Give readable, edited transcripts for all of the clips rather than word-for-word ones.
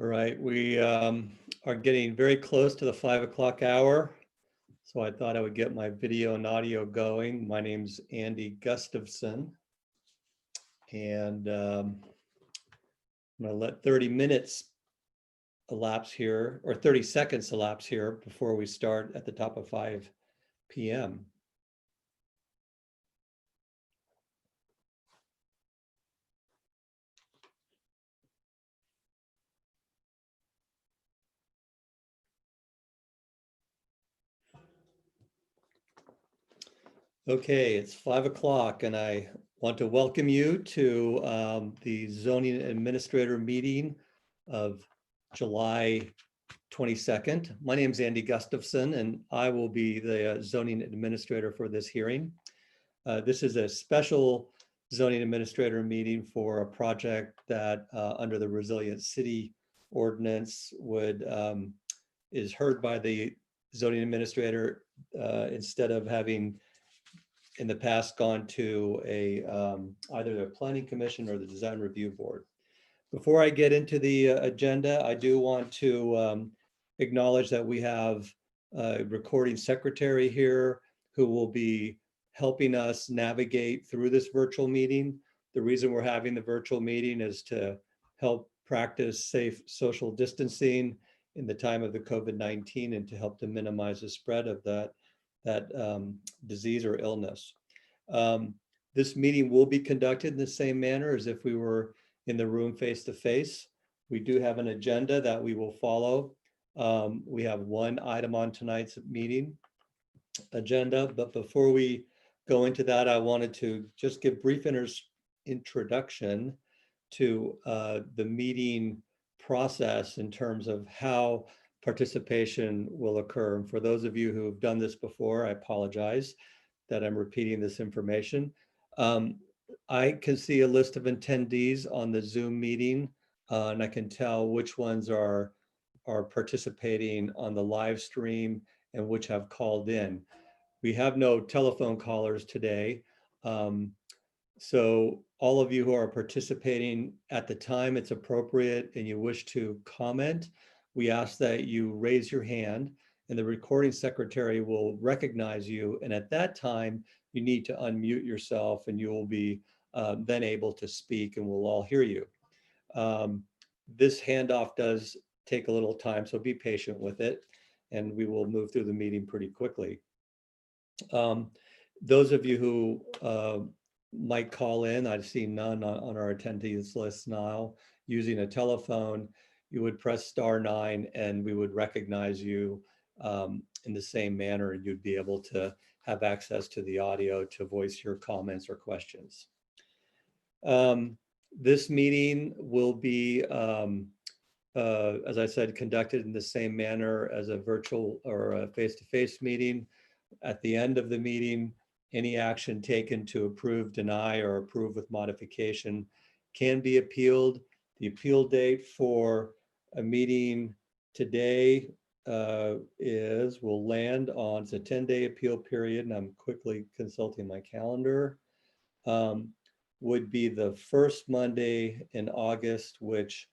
All right, we are getting very close to the 5 o'clock hour. So I thought I would get my video and audio going. My name's Andy Gustafson. And I'm gonna let 30 minutes elapse here, or 30 seconds elapse here before we start at the top of 5 p.m. Okay, it's 5 o'clock and I want to welcome you to the zoning administrator meeting of July 22nd. My name is Andy Gustafson and I will be the zoning administrator for this hearing. This is a special zoning administrator meeting for a project that under the Resilient City Ordinance is heard by the zoning administrator instead of having in the past gone to either the planning commission or the design review board. Before I get into the agenda, I do want to acknowledge that we have a recording secretary here who will be helping us navigate through this virtual meeting. The reason we're having the virtual meeting is to help practice safe social distancing in the time of the COVID-19 and to help to minimize the spread of that disease or illness. This meeting will be conducted in the same manner as if we were in the room face to face. We do have an agenda that we will follow. We have one item on tonight's meeting agenda, but before we go into that, I wanted to just give brief introduction to the meeting process in terms of how participation will occur. And for those of you who have done this before, I apologize that I'm repeating this information. I can see a list of attendees on the Zoom meeting, and I can tell which ones are participating on the live stream and which have called in. We have no telephone callers today. So all of you who are participating at the time it's appropriate and you wish to comment, we ask that you raise your hand and the recording secretary will recognize you. And at that time, you need to unmute yourself and you will be then able to speak and we'll all hear you. This handoff does take a little time, so be patient with it and we will move through the meeting pretty quickly. Those of you who might call in, I see none on our attendees list now, using a telephone, you would press *9 and we would recognize you in the same manner and you'd be able to have access to the audio to voice your comments or questions. This meeting will be, as I said, conducted in the same manner as a virtual or a face-to-face meeting. At the end of the meeting, any action taken to approve, deny, or approve with modification can be appealed. The appeal date for a meeting today will land on, it's a 10-day appeal period, and I'm quickly consulting my calendar, would be the first Monday in August, which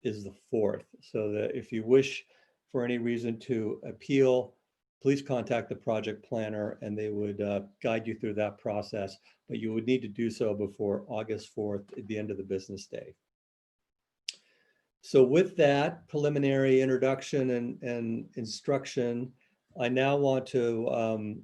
is the 4th. So that if you wish for any reason to appeal, please contact the project planner and they would guide you through that process, but you would need to do so before August 4th at the end of the business day. So with that preliminary introduction and instruction, I now want to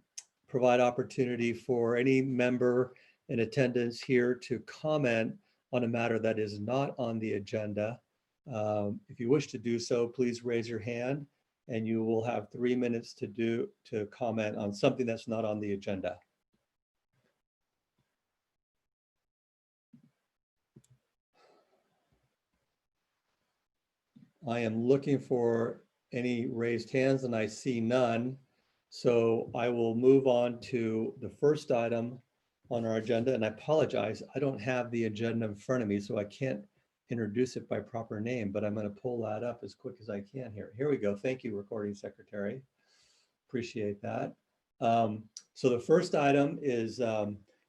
provide opportunity for any member in attendance here to comment on a matter that is not on the agenda. If you wish to do so, please raise your hand and you will have 3 minutes to comment on something that's not on the agenda. I am looking for any raised hands and I see none. So I will move on to the first item on our agenda, and I apologize, I don't have the agenda in front of me, so I can't introduce it by proper name, but I'm going to pull that up as quick as I can here. Here we go. Thank you, recording secretary. Appreciate that. So the first item is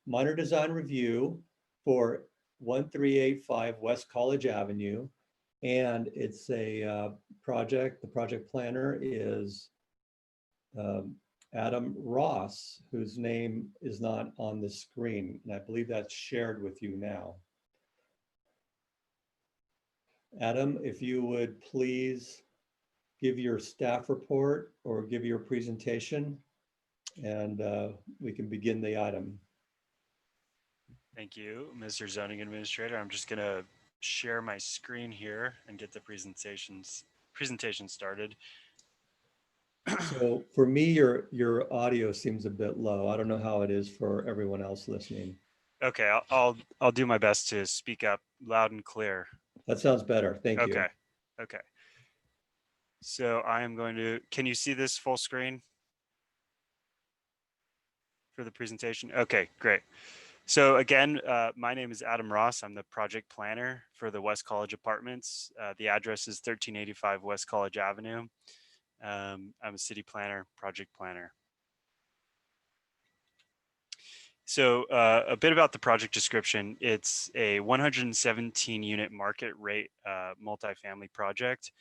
minor design review for 1385 West College Avenue. And it's a project. The project planner is um, Adam Ross, whose name is not on the screen. And I believe that's shared with you now. Adam, if you would please give your staff report or give your presentation, and we can begin the item. Thank you, Mr. Zoning Administrator. I'm just going to share my screen here and get the presentation started. So for me, your audio seems a bit low. I don't know how it is for everyone else listening. Okay, I'll do my best to speak up loud and clear. That sounds better. Thank you. Okay. So I am going to, can you see this full screen for the presentation? Okay, great. So again, my name is Adam Ross. I'm the project planner for the West College Apartments. The address is 1385 West College Avenue. I'm a city planner, project planner. So a bit about the project description. It's a 117 unit market rate multifamily project.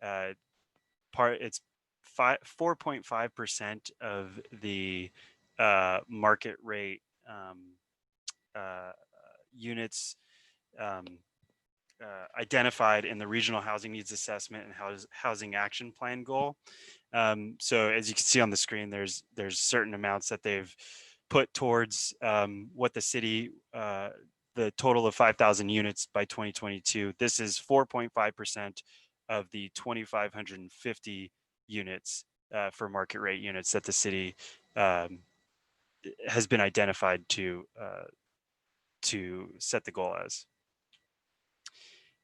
It's 4.5% of the market rate units identified in the regional housing needs assessment and housing action plan goal. So as you can see on the screen, there's certain amounts that they've put towards what the city, the total of 5,000 units by 2022. This is 4.5% of the 2,550 units for market rate units that the city has been identified to set the goal as.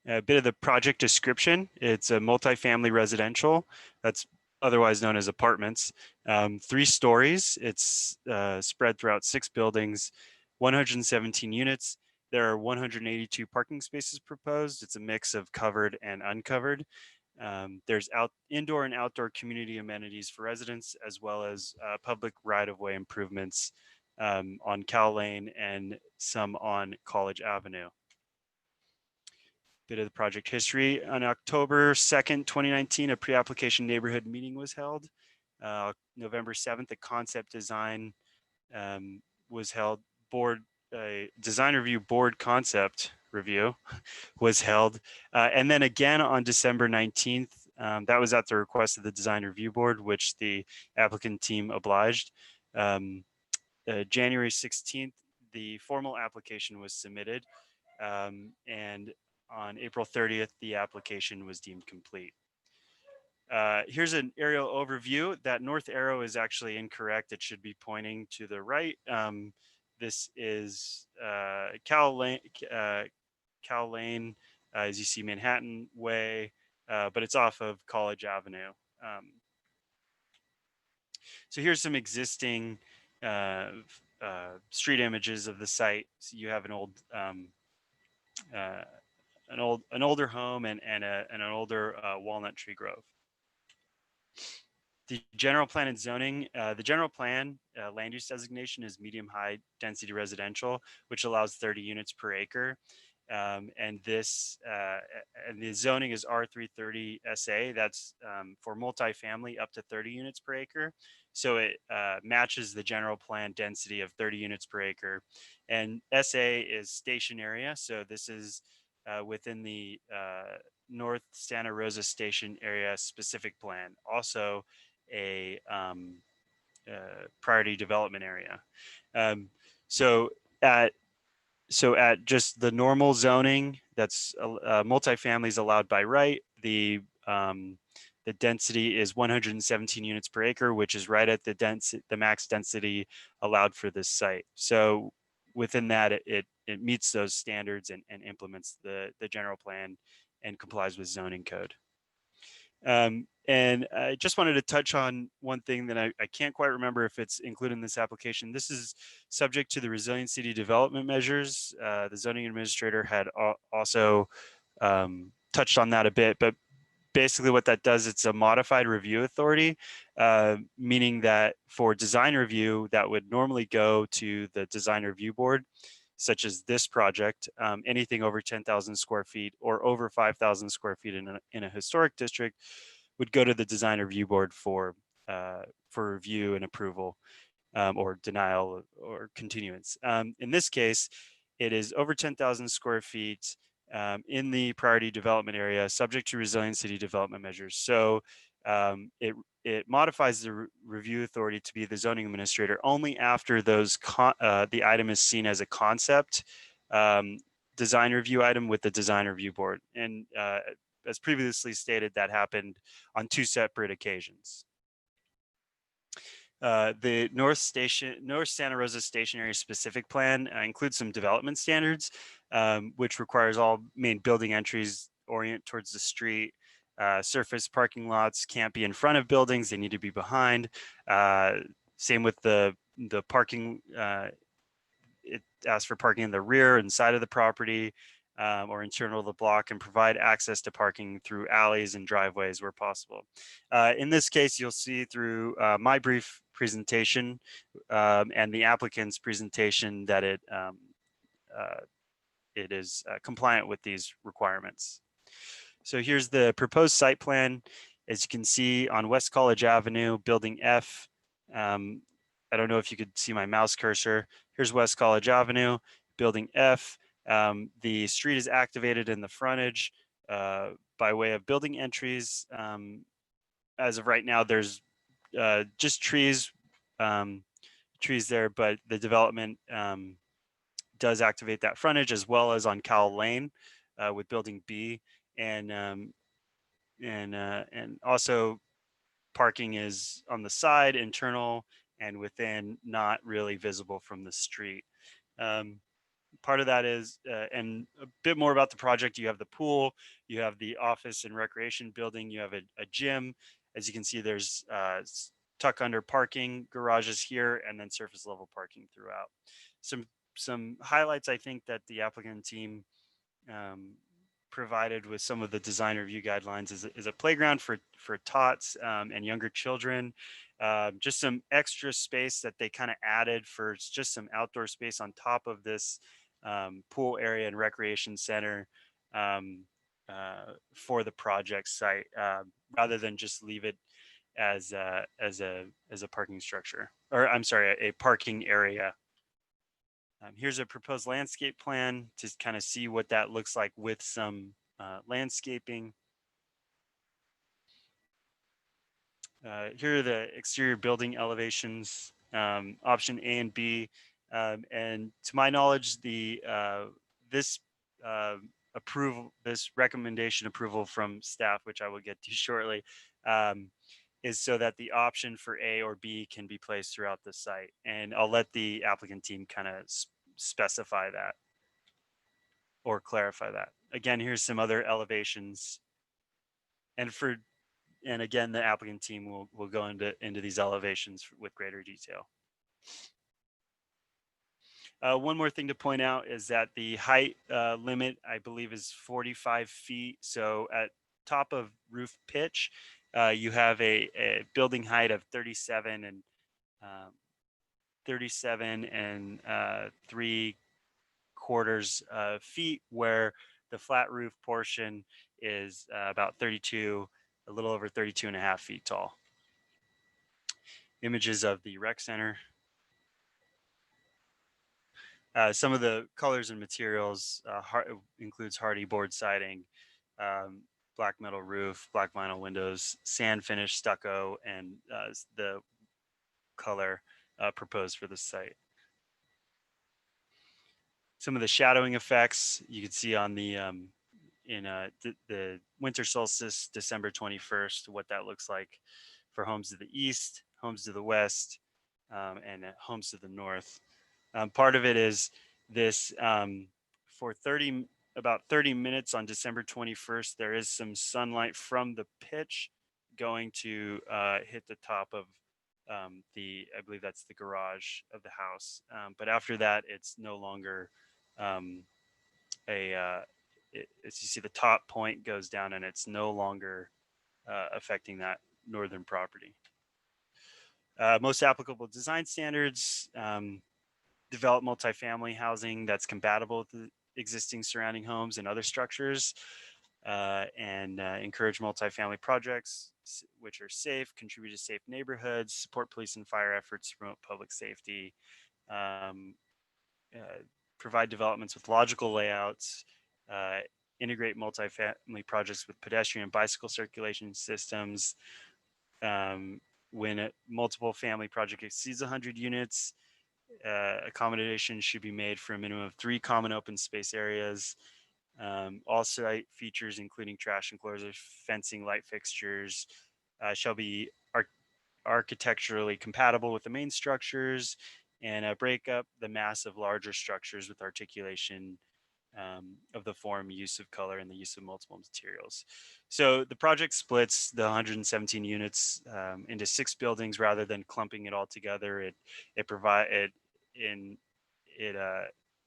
A bit of the project description. It's a multifamily residential that's otherwise known as apartments. 3 stories. It's spread throughout 6 buildings, 117 units. There are 182 parking spaces proposed. It's a mix of covered and uncovered. There's indoor and outdoor community amenities for residents, as well as public right-of-way improvements on Cal Lane and some on College Avenue. Bit of the project history. On October 2nd, 2019, a pre-application neighborhood meeting was held. November 7th, a concept design was held. Design review board concept review was held. And then again on December 19th, that was at the request of the design review board, which the applicant team obliged. January 16th, the formal application was submitted. And on April 30th, the application was deemed complete. Here's an aerial overview. That north arrow is actually incorrect. It should be pointing to the right. This is Cal Lane, as you see Manhattan Way, but it's off of College Avenue. So here's some existing street images of the site. So you have an older home and an older walnut tree grove. The general plan and zoning, the general plan land use designation is medium high density residential, which allows 30 units per acre. And the zoning is R330 SA. That's for multifamily up to 30 units per acre. So it matches the general plan density of 30 units per acre. And SA is station area. So this is within the North Santa Rosa Station area specific plan. Also a priority development area. So at just the normal zoning, that's multifamily is allowed by right. The density is 117 units per acre, which is right at the max density allowed for this site. So within that, it meets those standards and implements the general plan and complies with zoning code. And I just wanted to touch on one thing that I can't quite remember if it's included in this application. This is subject to the resilient city development measures. The zoning administrator had also touched on that a bit, but basically what that does, it's a modified review authority, meaning that for design review, that would normally go to the design review board. such as this project, anything over 10,000 square feet or over 5,000 square feet in a historic district would go to the design review board for review and approval, or denial or continuance. In this case, it is over 10,000 square feet in the priority development area, subject to resilient city development measures. So it modifies the review authority to be the zoning administrator only after the item is seen as a concept design review item with the design review board. And as previously stated, that happened on 2 separate occasions. The North Santa Rosa Station Area Specific Plan includes some development standards, which requires all main building entries orient towards the street. Surface parking lots can't be in front of buildings; they need to be behind. Same with the parking. It asks for parking in the rear and side of the property, or internal of the block, and provide access to parking through alleys and driveways where possible. In this case, you'll see through my brief presentation and the applicant's presentation that it is compliant with these requirements. So here's the proposed site plan. As you can see on West College Avenue, Building F. I don't know if you could see my mouse cursor. Here's West College Avenue, Building F. The street is activated in the frontage by way of building entries. As of right now, there's just trees there, but the development does activate that frontage, as well as on Cowell Lane with Building B, and also parking is on the side, internal, and within, not really visible from the street. Part of that is, and a bit more about the project, you have the pool, you have the office and recreation building, you have a gym. As you can see, there's tuck under parking garages here, and then surface level parking throughout. Some highlights, I think, that the applicant team provided with some of the design review guidelines is a playground for tots and younger children. Just some extra space that they kind of added for just some outdoor space on top of this pool area and recreation center for the project site, rather than just leave it as a parking structure, or I'm sorry, a parking area. Here's a proposed landscape plan to kind of see what that looks like with some landscaping. Here are the exterior building elevations, option A and B. And to my knowledge, this recommendation approval from staff, which I will get to shortly, is so that the option for A or B can be placed throughout the site. And I'll let the applicant team kind of specify that or clarify that. Again, here's some other elevations. And again, the applicant team will go into these elevations with greater detail. One more thing to point out is that the height limit, I believe, is 45 feet. So at top of roof pitch, you have a building height of 37 and 3/4 feet, where the flat roof portion is about 32, a little over 32.5 feet tall. Images of the rec center. Some of the colors and materials includes hardy board siding, black metal roof, black vinyl windows, sand finish stucco, and the color proposed for the site. Some of the shadowing effects you can see on the the winter solstice, December 21st, what that looks like for homes to the east, homes to the west, and homes to the north. Part of it is this for about 30 minutes on December 21st, there is some sunlight from the pitch going to hit the top of I believe that's the garage of the house. But after that, it's no longer as you see, the top point goes down, and it's no longer affecting that northern property. Most applicable design standards. develop multifamily housing that's compatible with the existing surrounding homes and other structures, and encourage multifamily projects which are safe, contribute to safe neighborhoods, support police and fire efforts, promote public safety, um, uh, provide developments with logical layouts, uh, integrate multifamily projects with pedestrian and bicycle circulation systems. Um, when a multiple family project exceeds 100 units, accommodation should be made for a minimum of 3 common open space areas. All site features, including trash enclosures, fencing, light fixtures, shall be architecturally compatible with the main structures, and break up the mass of larger structures with articulation of the form, use of color, and the use of multiple materials. So the project splits the 117 units into 6 buildings rather than clumping it all together. It provide it in it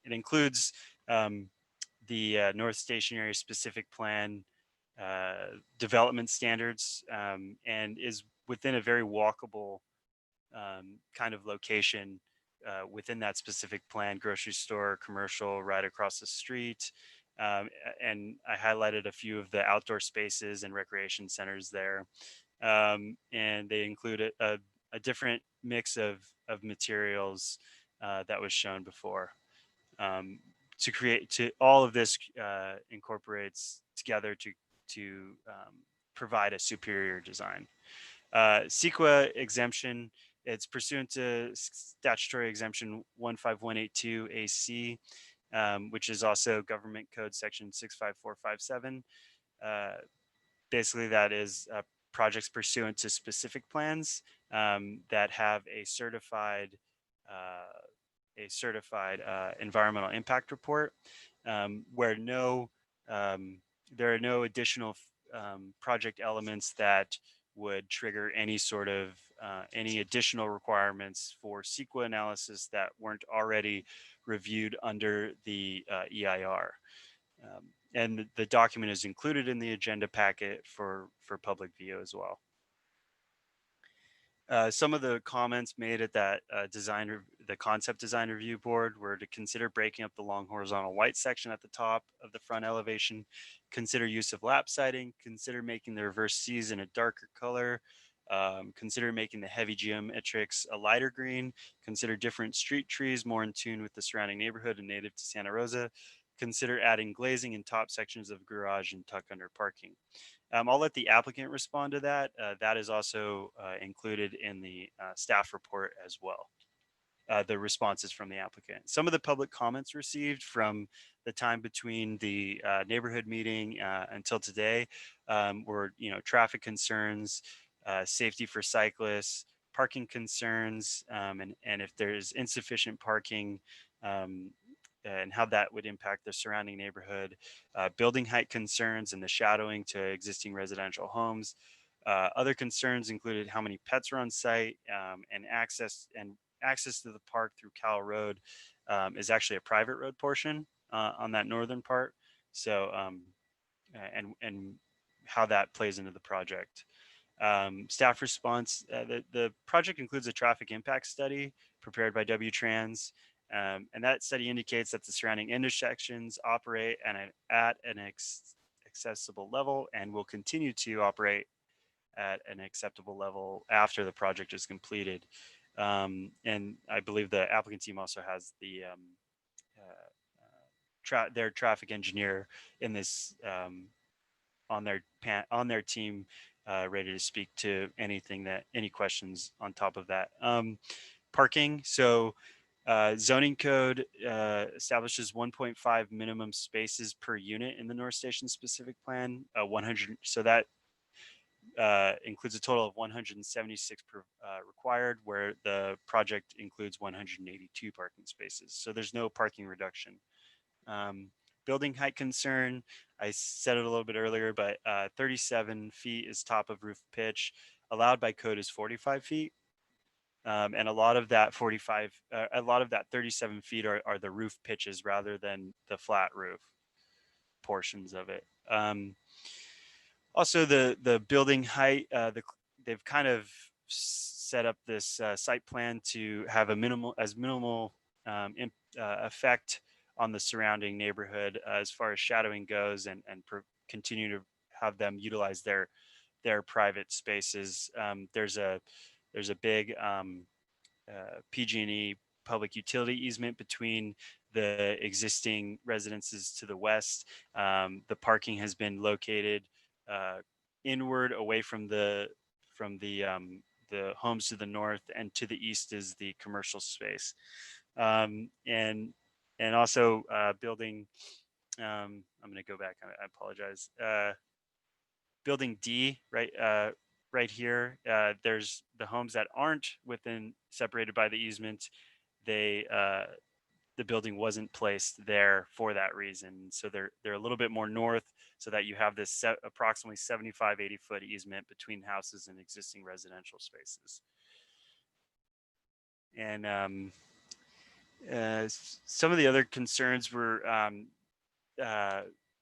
it includes um, the North Station Area Specific Plan development standards, and is within a very walkable kind of location within that specific plan: grocery store, commercial, right across the street. And I highlighted a few of the outdoor spaces and recreation centers there. And they include a different mix of materials that was shown before. Um, to create to all of this incorporates together to provide a superior design. CEQA exemption, it's pursuant to statutory exemption 15182 AC, which is also government code section 65457. Uh, Basically, that is projects pursuant to specific plans that have uh, a certified environmental impact report, where no there are no additional project elements that would trigger any sort of any additional requirements for CEQA analysis that weren't already reviewed under the EIR. And the document is included in the agenda packet for public view as well. Some of the comments made at that the concept design review board were to consider breaking up the long horizontal white section at the top of the front elevation, consider use of lap siding, consider making the reverse C's in a darker color, consider making the heavy geometrics a lighter green, consider different street trees more in tune with the surrounding neighborhood and native to Santa Rosa, consider adding glazing in top sections of garage and tuck under parking. I'll let the applicant respond to that. That is also included in the staff report as well. The responses from the applicant. Some of the public comments received from the time between the neighborhood meeting until today were, traffic concerns, safety for cyclists, parking concerns, and if there's insufficient parking, um, and how that would impact the surrounding neighborhood, building height concerns and the shadowing to existing residential homes. Other concerns included how many pets are on site, and access to the park through Cal Road is actually a private road portion on that northern part. So and how that plays into the project. Staff response, the project includes a traffic impact study prepared by WTrans. And that study indicates that the surrounding intersections operate at an accessible level and will continue to operate at an acceptable level after the project is completed. And I believe the applicant team also has their traffic engineer in this on their team, ready to speak to any questions on top of that. Parking. So zoning code establishes 1.5 minimum spaces per unit in the North Station specific plan. 100. So that includes a total of 176 required, where the project includes 182 parking spaces. So there's no parking reduction. Um, Building height concern, I said it a little bit earlier, but 37 feet is top of roof pitch. Allowed by code is 45 feet. And a lot of that 37 feet are the roof pitches rather than the flat roof portions of it. Also, the building height, they've kind of set up this site plan to have minimal effect on the surrounding neighborhood as far as shadowing goes, and continue to have them utilize their private spaces. There's a big PG&E public utility easement between the existing residences to the west. The parking has been located inward, away from the homes to the north, and to the east is the commercial space. And also building. I'm going to go back. I apologize. Building D, right here. There's the homes that aren't separated by the easement. The building wasn't placed there for that reason. So they're a little bit more north, so that you have this approximately 75-80 foot easement between houses and existing residential spaces. And some of the other concerns were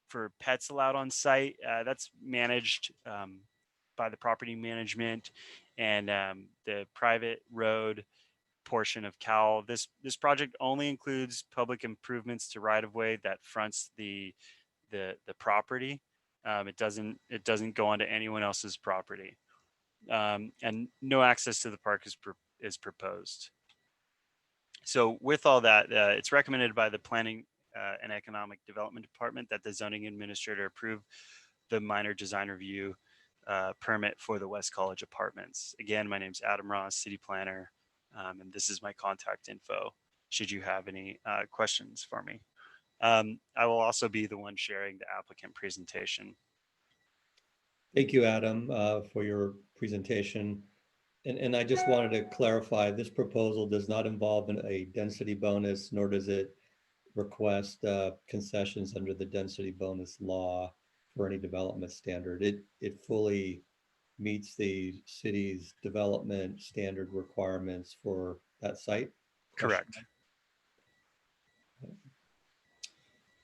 for pets allowed on site. That's managed by the property management and the private road portion of COWL. This project only includes public improvements to right of way that fronts the property. It doesn't go onto anyone else's property, and no access to the park is proposed. So with all that, it's recommended by the Planning and Economic Development Department that the zoning administrator approve the minor design review permit for the West College Apartments. Again, my name's Adam Ross, city planner, and this is my contact info should you have any questions for me. I will also be the one sharing the applicant presentation. Thank you, Adam, for your presentation. And I just wanted to clarify, this proposal does not involve a density bonus, nor does it request concessions under the density bonus law for any development standard. It fully meets the city's development standard requirements for that site. Correct.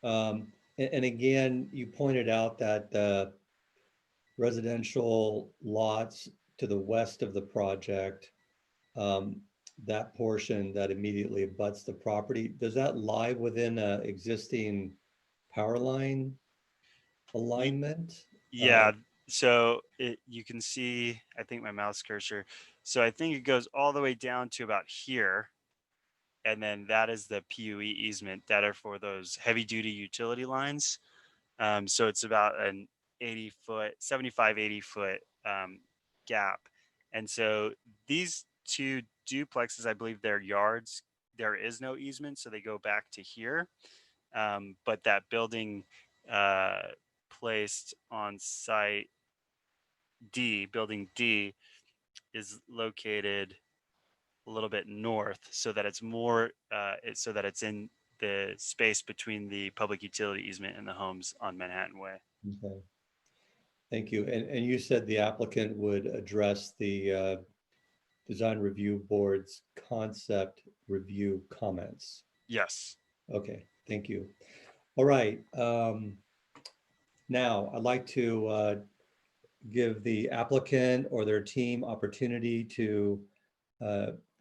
And again, you pointed out that the residential lots to the west of the project, that portion that immediately abuts the property, does that lie within an existing power line alignment? Yeah. So you can see, I think my mouse cursor. So I think it goes all the way down to about here. And then that is the PUE easement that are for those heavy duty utility lines. So it's about an 75, 80 foot gap. And so these two duplexes, I believe their yards, there is no easement. So they go back to here. But that building placed on site D, building D, is located a little bit north, so that it's more so that it's in the space between the public utility easement and the homes on Manhattan Way. Okay. Thank you. And you said the applicant would address the design review board's concept review comments. Yes. Okay, thank you. All right. Now I'd like to give the applicant or their team opportunity to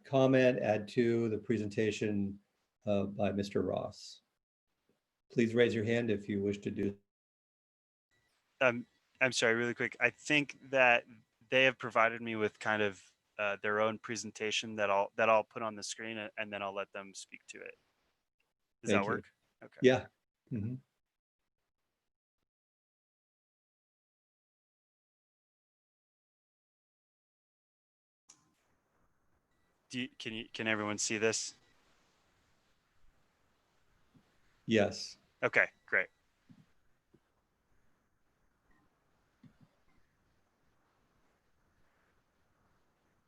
comment, add to the presentation by Mr. Ross. Please raise your hand if you wish to do. I'm sorry, really quick. I think that they have provided me with kind of their own presentation that I'll put on the screen, and then I'll let them speak to it. Does that work? Okay. Yeah. Mm-hmm. Can everyone see this? Yes. Okay, great.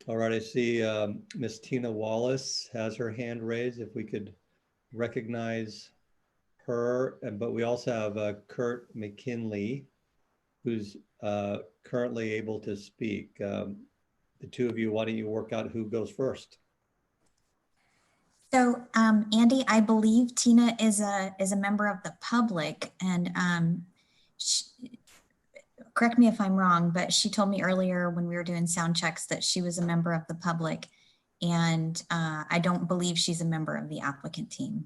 All right, I see Miss Tina Wallace has her hand raised. If we could recognize her, but we also have Kurt McKinley, who's currently able to speak. The two of you, why don't you work out who goes first? So, Andy, I believe Tina is a member of the public, and correct me if I'm wrong, but she told me earlier when we were doing sound checks that she was a member of the public. and I don't believe she's a member of the applicant team.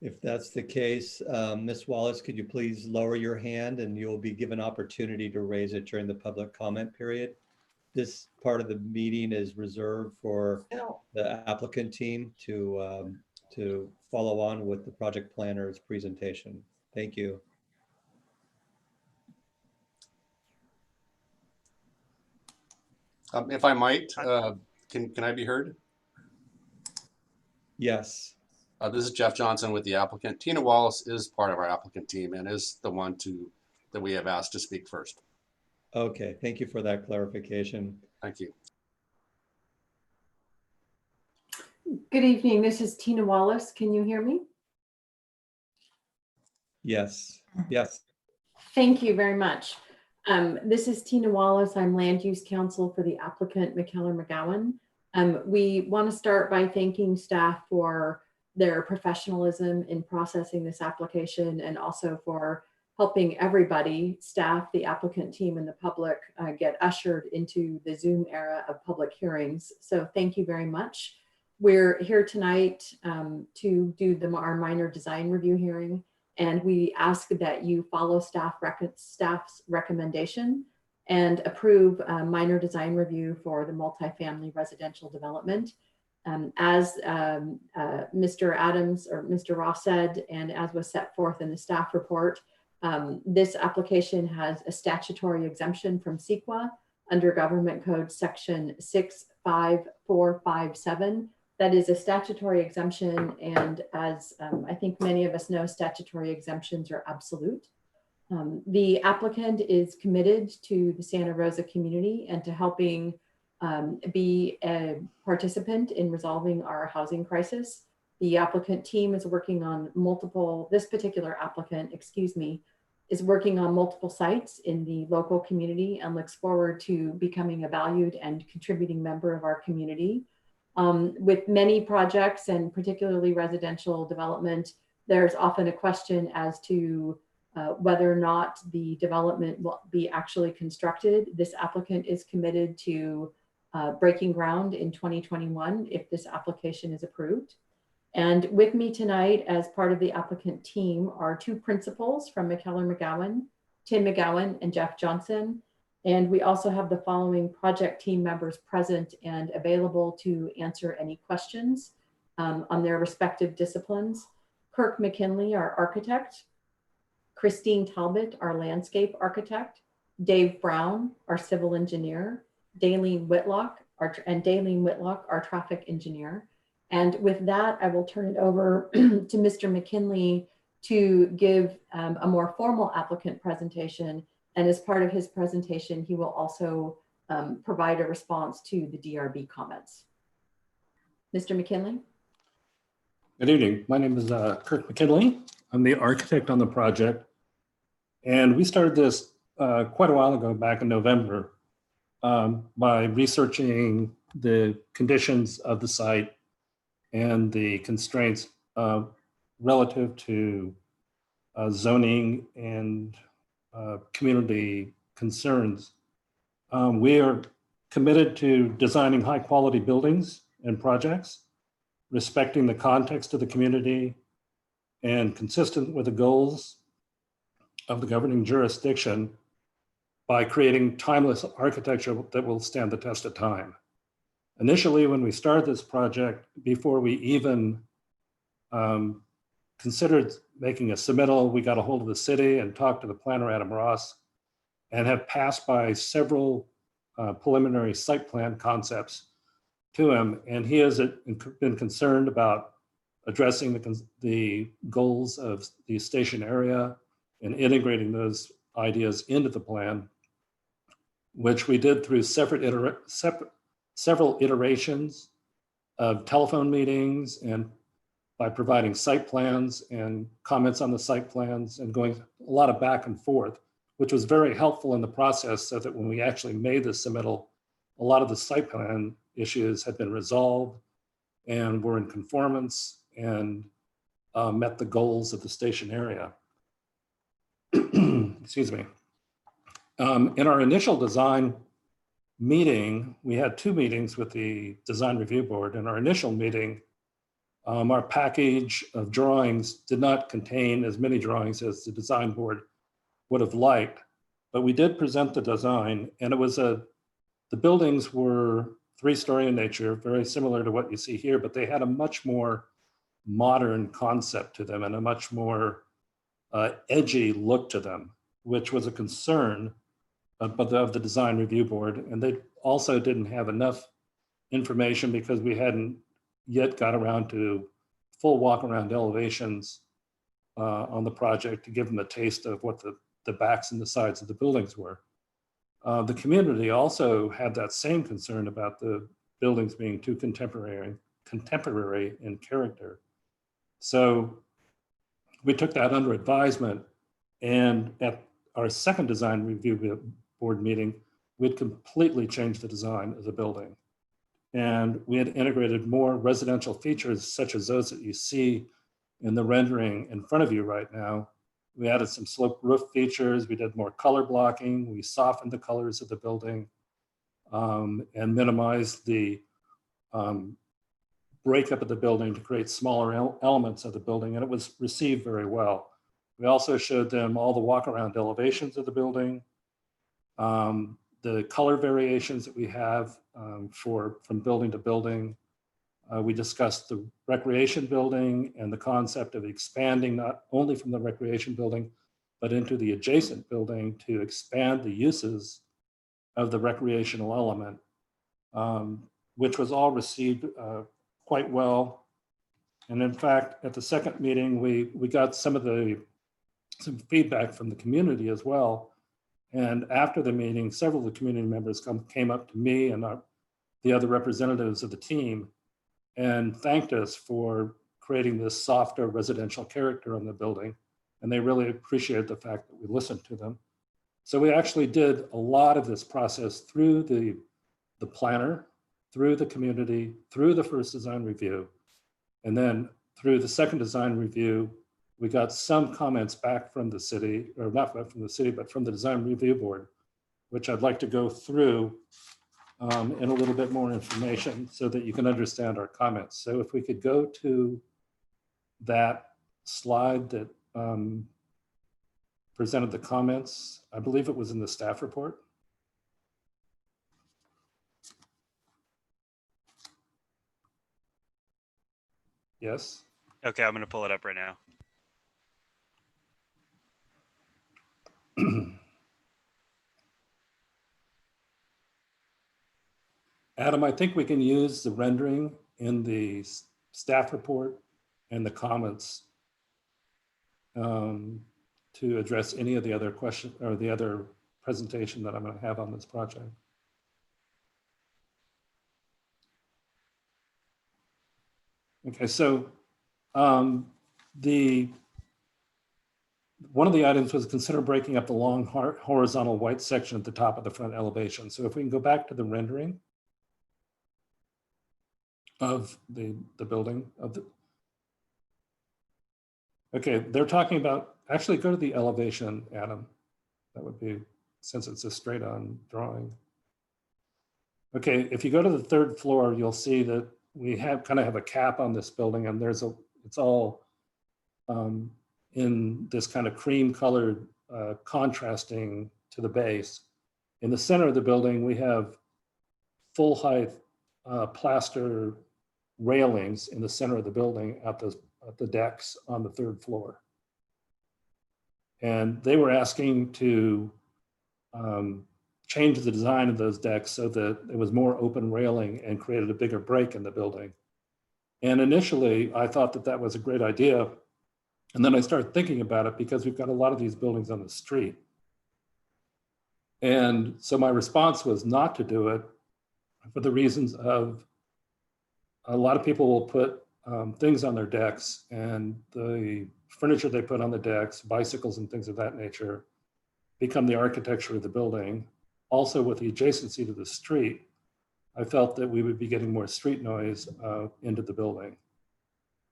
If that's the case, Ms. Wallace, could you please lower your hand and you'll be given opportunity to raise it during the public comment period. This part of the meeting is reserved for the applicant team to follow on with the project planner's presentation. Thank you. If I might, can I be heard? Yes. This is Jeff Johnson with the applicant. Tina Wallace is part of our applicant team and is the one that we have asked to speak first. Okay, thank you for that clarification. Thank you. Good evening. This is Tina Wallace. Can you hear me? Yes, yes. Thank you very much. This is Tina Wallace. I'm Land Use Counsel for the applicant, McKellar-McGowan. We want to start by thanking staff for their professionalism in processing this application and also for helping everybody, staff, the applicant team, and the public get ushered into the Zoom era of public hearings. So thank you very much. We're here tonight to do our minor design review hearing, and we ask that you follow staff's recommendation and approve a minor design review for the multifamily residential development. As Mr. Adams or Mr. Ross said, and as was set forth in the staff report, this application has a statutory exemption from CEQA under Government Code Section 65457. That is a statutory exemption, and as I think many of us know, statutory exemptions are absolute. The applicant is committed to the Santa Rosa community and to helping be a participant in resolving our housing crisis. The applicant team is working on this particular applicant, is working on multiple sites in the local community and looks forward to becoming a valued and contributing member of our community. With many projects and particularly residential development, there's often a question as to whether or not the development will be actually constructed. This applicant is committed to breaking ground in 2021 if this application is approved. And with me tonight as part of the applicant team are two principals from McKellar-McGowan, Tim McGowan and Jeff Johnson. And we also have the following project team members present and available to answer any questions on their respective disciplines. Kirk McKinley, our architect, Christine Talbot, our landscape architect, Dave Brown, our civil engineer, Daleen Whitlock, our traffic engineer. And with that, I will turn it over to Mr. McKinley to give a more formal applicant presentation. And as part of his presentation, he will also provide a response to the DRB comments. Mr. McKinley. Good evening. My name is Kirk McKinley. I'm the architect on the project. And we started this quite a while ago, back in November, by researching the conditions of the site and the constraints relative to zoning and community concerns. We are committed to designing high quality buildings and projects, respecting the context of the community and consistent with the goals of the governing jurisdiction by creating timeless architecture that will stand the test of time. Initially, when we started this project, before we even considered making a submittal, we got a hold of the city and talked to the planner, Adam Ross, and have passed by several preliminary site plan concepts to him. And he has been concerned about addressing the goals of the station area and integrating those ideas into the plan, which we did through several iterations of telephone meetings and by providing site plans and comments on the site plans and going a lot of back and forth, which was very helpful in the process so that when we actually made the submittal, a lot of the site plan issues had been resolved and were in conformance and met the goals of the station area. Excuse me. In our initial design, meeting, we had 2 meetings with the design review board. In our initial meeting, our package of drawings did not contain as many drawings as the design board would have liked, but we did present the design, and it was the buildings were 3-story in nature, very similar to what you see here, but they had a much more modern concept to them and a much more edgy look to them, which was a concern of the design review board. And they also didn't have enough information because we hadn't yet got around to full walk around elevations on the project to give them a taste of what the backs and the sides of the buildings were. The community also had that same concern about the buildings being too contemporary in character. So we took that under advisement, and at our second design review board meeting, we'd completely changed the design of the building. And we had integrated more residential features such as those that you see in the rendering in front of you right now. We added some sloped roof features. We did more color blocking. We softened the colors of the building and minimized the breakup of the building to create smaller elements of the building, and it was received very well. We also showed them all the walk-around elevations of the building, the color variations that we have from building to building. We discussed the recreation building and the concept of expanding not only from the recreation building, but into the adjacent building to expand the uses of the recreational element, which was all received quite well. And in fact, at the second meeting, we got some feedback from the community as well. And after the meeting, several of the community members came up to me and the other representatives of the team and thanked us for creating this softer residential character in the building. And they really appreciated the fact that we listened to them. So we actually did a lot of this process through the planner, through the community, through the first design review. And then through the second design review, we got some comments back from the city, or not from the city, but from the design review board, which I'd like to go through in a little bit more information so that you can understand our comments. So if we could go to that slide that presented the comments, I believe it was in the staff report. Yes. Okay, I'm going to pull it up right now. Adam, I think we can use the rendering in the staff report and the comments to address any of the other questions or the other presentation that I'm going to have on this project. Okay, so one of the items was consider breaking up the long horizontal white section at the top of the front elevation. So if we can go back to the rendering of the building okay, they're talking about, actually go to the elevation, Adam. That would be, since it's a straight on drawing. Okay, if you go to the 3rd floor, you'll see that we kind of have a cap on this building, and it's all in this kind of cream colored contrasting to the base. In the center of the building, we have full height plaster railings in the center of the building at the decks on the 3rd floor. And they were asking to change the design of those decks so that it was more open railing and created a bigger break in the building. And initially, I thought that that was a great idea. And then I started thinking about it because we've got a lot of these buildings on the street. And so my response was not to do it for the reasons of a lot of people will put things on their decks, and the furniture they put on the decks, bicycles and things of that nature, become the architecture of the building. Also, with the adjacency to the street, I felt that we would be getting more street noise into the building.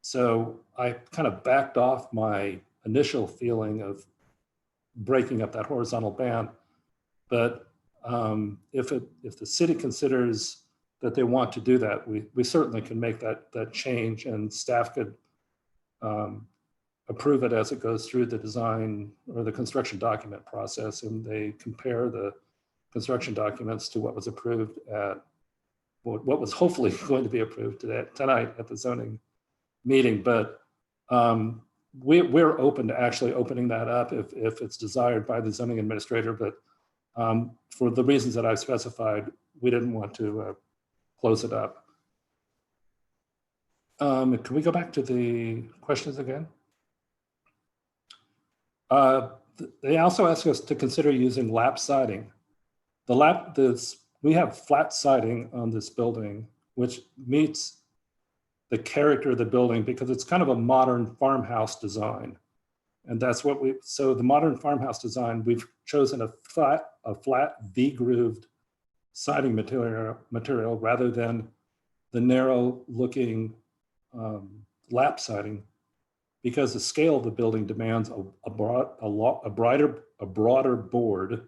So I kind of backed off my initial feeling of breaking up that horizontal band. But if the city considers that they want to do that, we certainly can make that change, and staff could approve it as it goes through the design or the construction document process, and they compare the construction documents to what was approved at what was hopefully going to be approved tonight at the zoning meeting. But we're open to actually opening that up if it's desired by the zoning administrator. But for the reasons that I've specified, we didn't want to close it up. Can we go back to the questions again? They also ask us to consider using lap siding. We have flat siding on this building, which meets the character of the building because it's kind of a modern farmhouse design. And that's what so the modern farmhouse design, we've chosen a flat V-grooved siding material rather than the narrow looking lap siding, because the scale of the building demands a broader board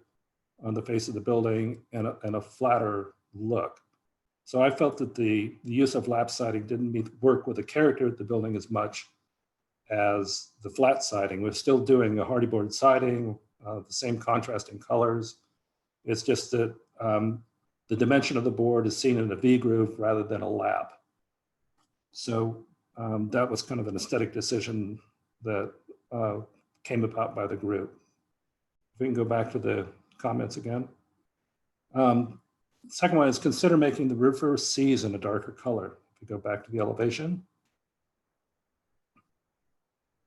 on the face of the building and a flatter look. So I felt that the use of lap siding didn't work with the character of the building as much as the flat siding. We're still doing a hardy board siding, the same contrasting colors. It's just that the dimension of the board is seen in a V groove rather than a lap. So that was kind of an aesthetic decision that came about by the group. If we can go back to the comments again. Second one is consider making the reverse Cs in a darker color. If you go back to the elevation.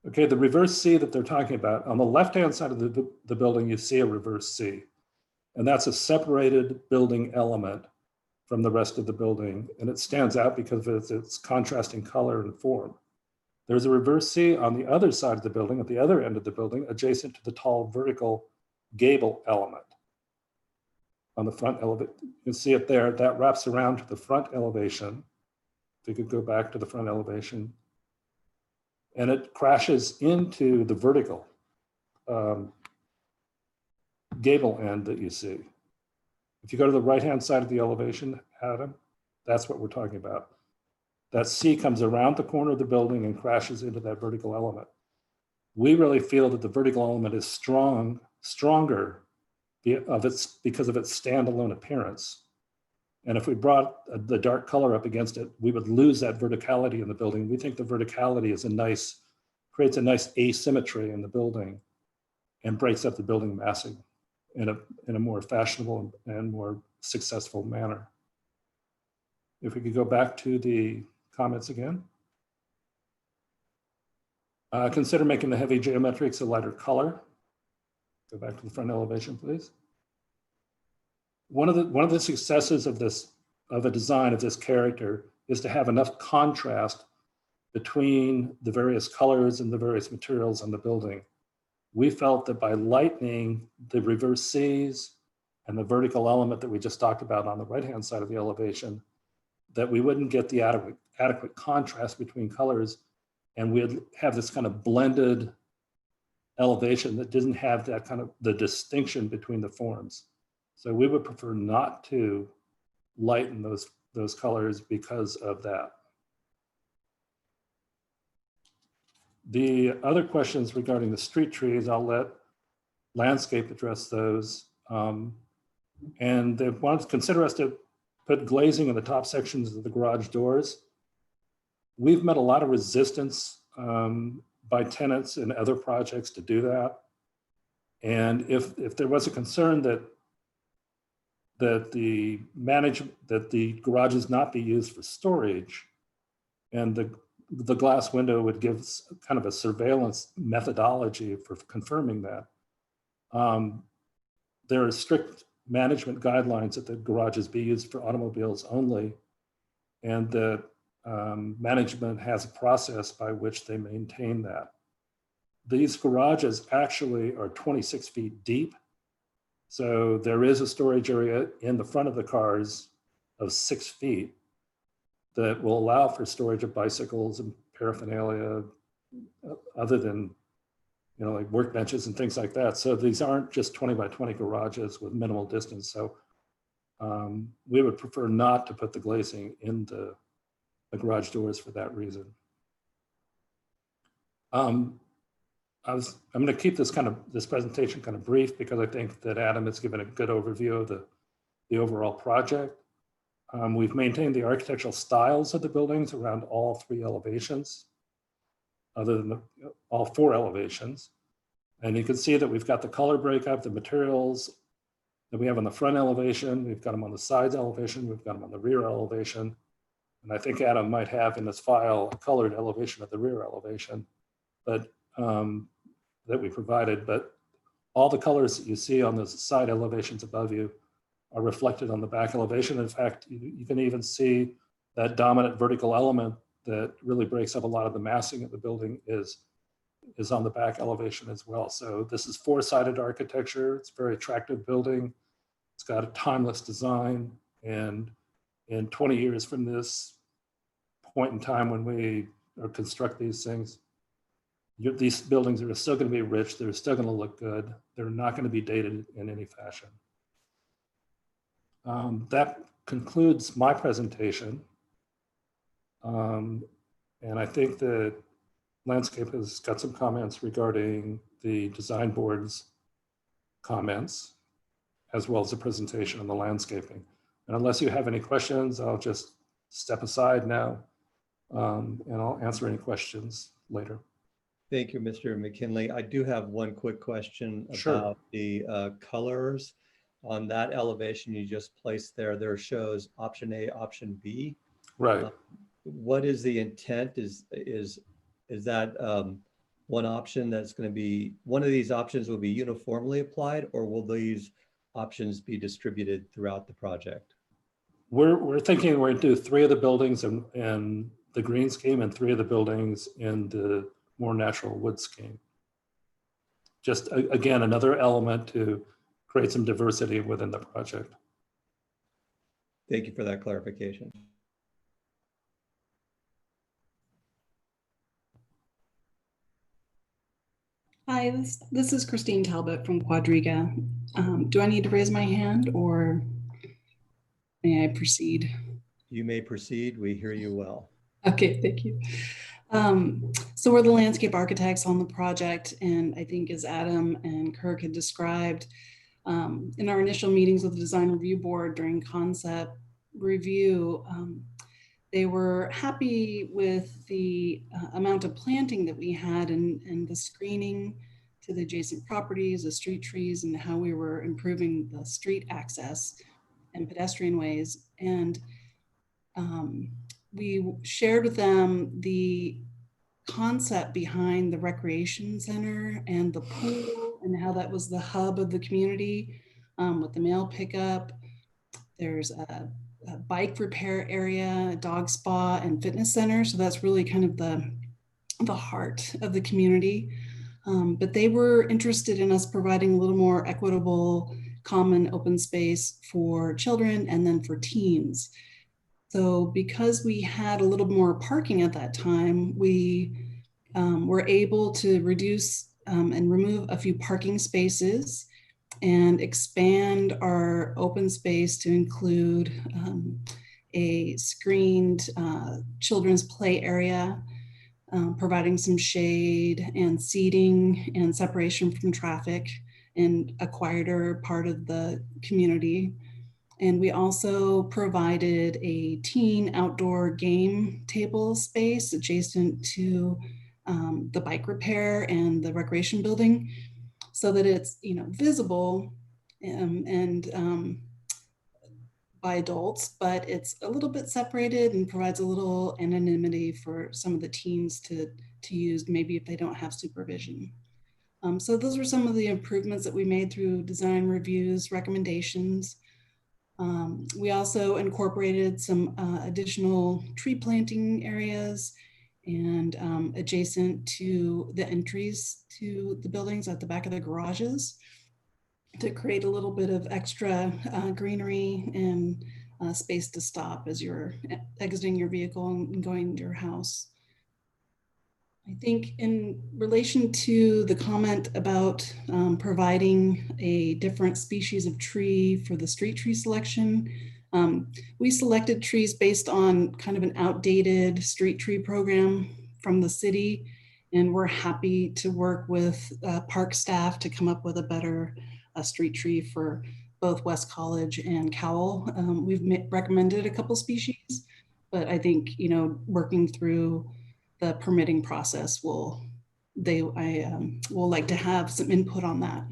Okay, the reverse C that they're talking about, on the left-hand side of the building, you see a reverse C. And that's a separated building element from the rest of the building. And it stands out because of its contrasting color and form. There's a reverse C on the other side of the building, at the other end of the building, adjacent to the tall vertical gable element. On the front elevation, you can see it there, that wraps around to the front elevation. If you could go back to the front elevation. And it crashes into the vertical gable end that you see. If you go to the right-hand side of the elevation, Adam, that's what we're talking about. That C comes around the corner of the building and crashes into that vertical element. We really feel that the vertical element is stronger because of its standalone appearance. And if we brought the dark color up against it, we would lose that verticality in the building. We think the verticality is creates a nice asymmetry in the building and breaks up the building massing in a more fashionable and more successful manner. If we could go back to the comments again. Consider making the heavy geometrics a lighter color. Go back to the front elevation, please. One of the successes of a design of this character is to have enough contrast between the various colors and the various materials on the building. We felt that by lightening the reverse Cs and the vertical element that we just talked about on the right-hand side of the elevation, that we wouldn't get the adequate contrast between colors, and we'd have this kind of blended elevation that didn't have that kind of the distinction between the forms. So we would prefer not to lighten those colors because of that. The other questions regarding the street trees, I'll let landscape address those. And they want to consider us to put glazing in the top sections of the garage doors. We've met a lot of resistance by tenants in other projects to do that. And if there was a concern that the garages not be used for storage, and the glass window would give kind of a surveillance methodology for confirming that. There are strict management guidelines that the garages be used for automobiles only, and that management has a process by which they maintain that. These garages actually are 26 feet deep. So there is a storage area in the front of the cars of 6 feet that will allow for storage of bicycles and paraphernalia other than, like workbenches and things like that. So these aren't just 20 by 20 garages with minimal distance. So we would prefer not to put the glazing in the garage doors for that reason. I'm going to keep this presentation kind of brief because I think that Adam has given a good overview of the overall project. We've maintained the architectural styles of the buildings around all 3 elevations, other than all 4 elevations. And you can see that we've got the color breakup, the materials that we have on the front elevation. We've got them on the sides elevation. We've got them on the rear elevation. And I think Adam might have in his file a colored elevation of the rear elevation, but that we provided. But all the colors that you see on the side elevations above you are reflected on the back elevation. In fact, you can even see that dominant vertical element that really breaks up a lot of the massing of the building is on the back elevation as well. So this is 4-sided architecture. It's a very attractive building. It's got a timeless design. And in 20 years from this point in time when we construct these things, these buildings are still going to be rich. They're still going to look good. They're not going to be dated in any fashion. That concludes my presentation. And I think that Landscape has got some comments regarding the design board's comments, as well as the presentation on the landscaping. And unless you have any questions, I'll just step aside now and I'll answer any questions later. Thank you, Mr. McKinley. I do have one quick question Sure. about the colors. On that elevation you just placed there shows option A, option B. Right. What is the intent? Is that one option that's going to be, one of these options will be uniformly applied, or will these options be distributed throughout the project? We're thinking we're going to do 3 of the buildings in the green scheme and 3 of the buildings in the more natural wood scheme. Just again, another element to create some diversity within the project. Thank you for that clarification. Hi, this is Christine Talbot from Quadriga. Do I need to raise my hand or may I proceed? You may proceed. We hear you well. Okay, thank you. So we're the landscape architects on the project, and I think as Adam and Kirk had described, in our initial meetings with the design review board during concept review, they were happy with the amount of planting that we had and the screening to the adjacent properties, the street trees, and how we were improving the street access and pedestrian ways. And we shared with them the concept behind the recreation center and the pool and how that was the hub of the community with the mail pickup. There's a bike repair area, a dog spa, and fitness center. So that's really kind of the heart of the community. But they were interested in us providing a little more equitable, common open space for children and then for teens. So because we had a little more parking at that time, we were able to reduce and remove a few parking spaces and expand our open space to include a screened children's play area, providing some shade and seating and separation from traffic and a quieter part of the community. And we also provided a teen outdoor game table space adjacent to the bike repair and the recreation building, so that it's visible and by adults, but it's a little bit separated and provides a little anonymity for some of the teens to use, maybe if they don't have supervision. So those were some of the improvements that we made through design reviews, recommendations. We also incorporated some additional tree planting areas and adjacent to the entries to the buildings at the back of the garages to create a little bit of extra greenery and space to stop as you're exiting your vehicle and going to your house. I think in relation to the comment about providing a different species of tree for the street tree selection, we selected trees based on kind of an outdated street tree program from the city, and we're happy to work with park staff to come up with a better street tree for both West College and Cowell. We've recommended a couple species, but I think, you know, working through the permitting process will like to have some input on that.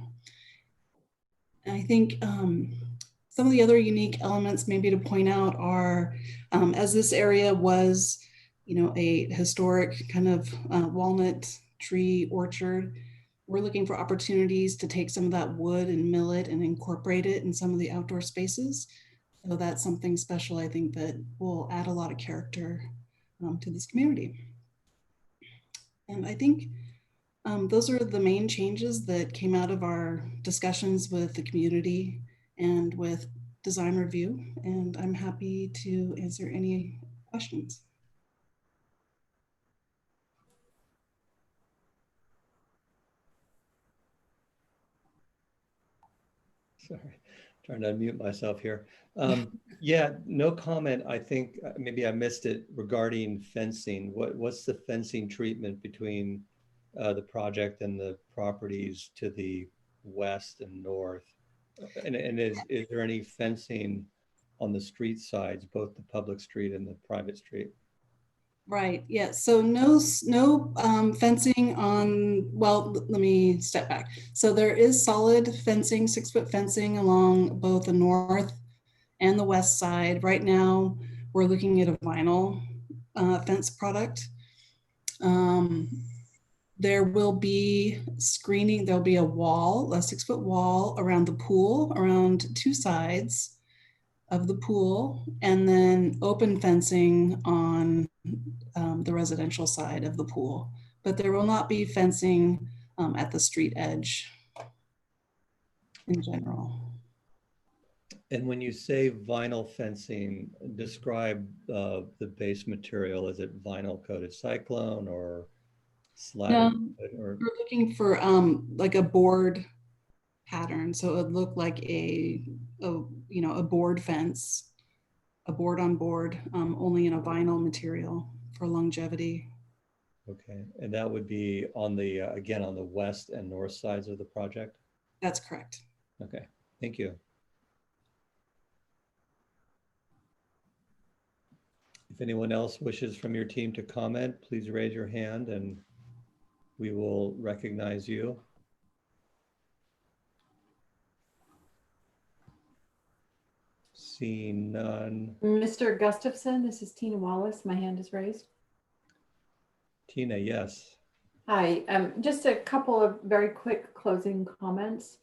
And I think some of the other unique elements maybe to point out are, as this area was, you know, a historic kind of walnut tree orchard, we're looking for opportunities to take some of that wood and mill it and incorporate it in some of the outdoor spaces. So that's something special, I think, that will add a lot of character to this community. And I think those are the main changes that came out of our discussions with the community and with design review. And I'm happy to answer any questions. Sorry, trying to unmute myself here. Yeah, no comment. I think maybe I missed it regarding fencing. What's the fencing treatment between the project and the properties to the west and north? And is there any fencing on the street sides, both the public street and the private street? Right, yeah, so no fencing on, well, let me step back. So there is solid fencing, 6-foot fencing along both the north and the west side. Right now, we're looking at a vinyl fence product. There will be screening, there'll be a wall, a 6-foot wall around the pool, around 2 sides of the pool, and then open fencing on the residential side of the pool. But there will not be fencing at the street edge in general. And when you say vinyl fencing, describe the base material. Is it vinyl coated cyclone or slatted? Or we're looking for like a board pattern, so it would look like a you know, a board fence, a board on board, only in a vinyl material for longevity. okay, and that would be on the again on the west and north sides of the project? That's correct. Okay, thank you. If anyone else wishes from your team to comment, please raise your hand and we will recognize you. Seeing none. Mr. Gustafson, this is Tina Wallace. My hand is raised. Tina, yes. Hi, just a couple of very quick closing comments.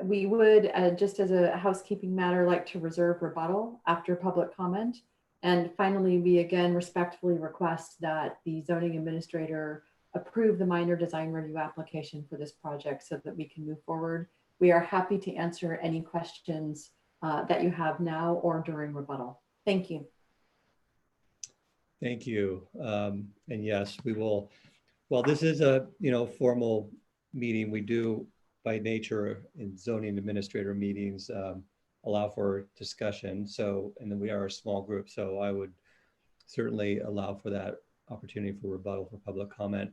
We would, just as a housekeeping matter, like to reserve rebuttal after public comment. And finally, we again respectfully request that the zoning administrator approve the minor design review application for this project so that we can move forward. We are happy to answer any questions that you have now or during rebuttal. Thank you. Thank you. And yes, we will. Well, this is a formal meeting. We do by nature in zoning administrator meetings allow for discussion. So, and then we are a small group. So I would certainly allow for that opportunity for rebuttal for public comment.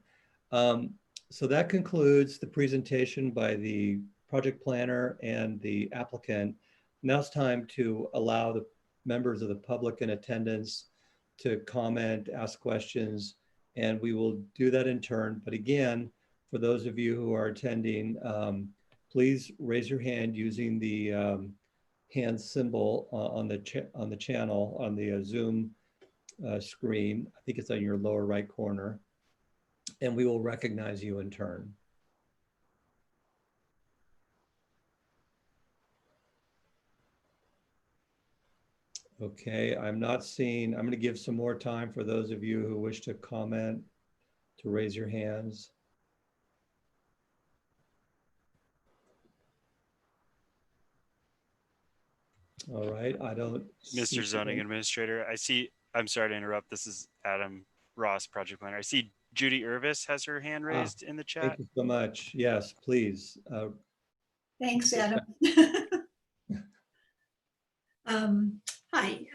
So that concludes the presentation by the project planner and the applicant. Now it's time to allow the members of the public in attendance to comment, ask questions, and we will do that in turn. But again, for those of you who are attending, please raise your hand using the hand symbol on the channel on the Zoom screen. I think it's on your lower right corner, and we will recognize you in turn. Okay, I'm not seeing, I'm going to give some more time for those of you who wish to comment to raise your hands. All right, I don't. Mr. Zoning Administrator, I'm sorry to interrupt. This is Adam Ross, project planner. I see Judy Irvis has her hand raised in the chat. Thank you so much. Yes, please. Thanks, Adam. Hi,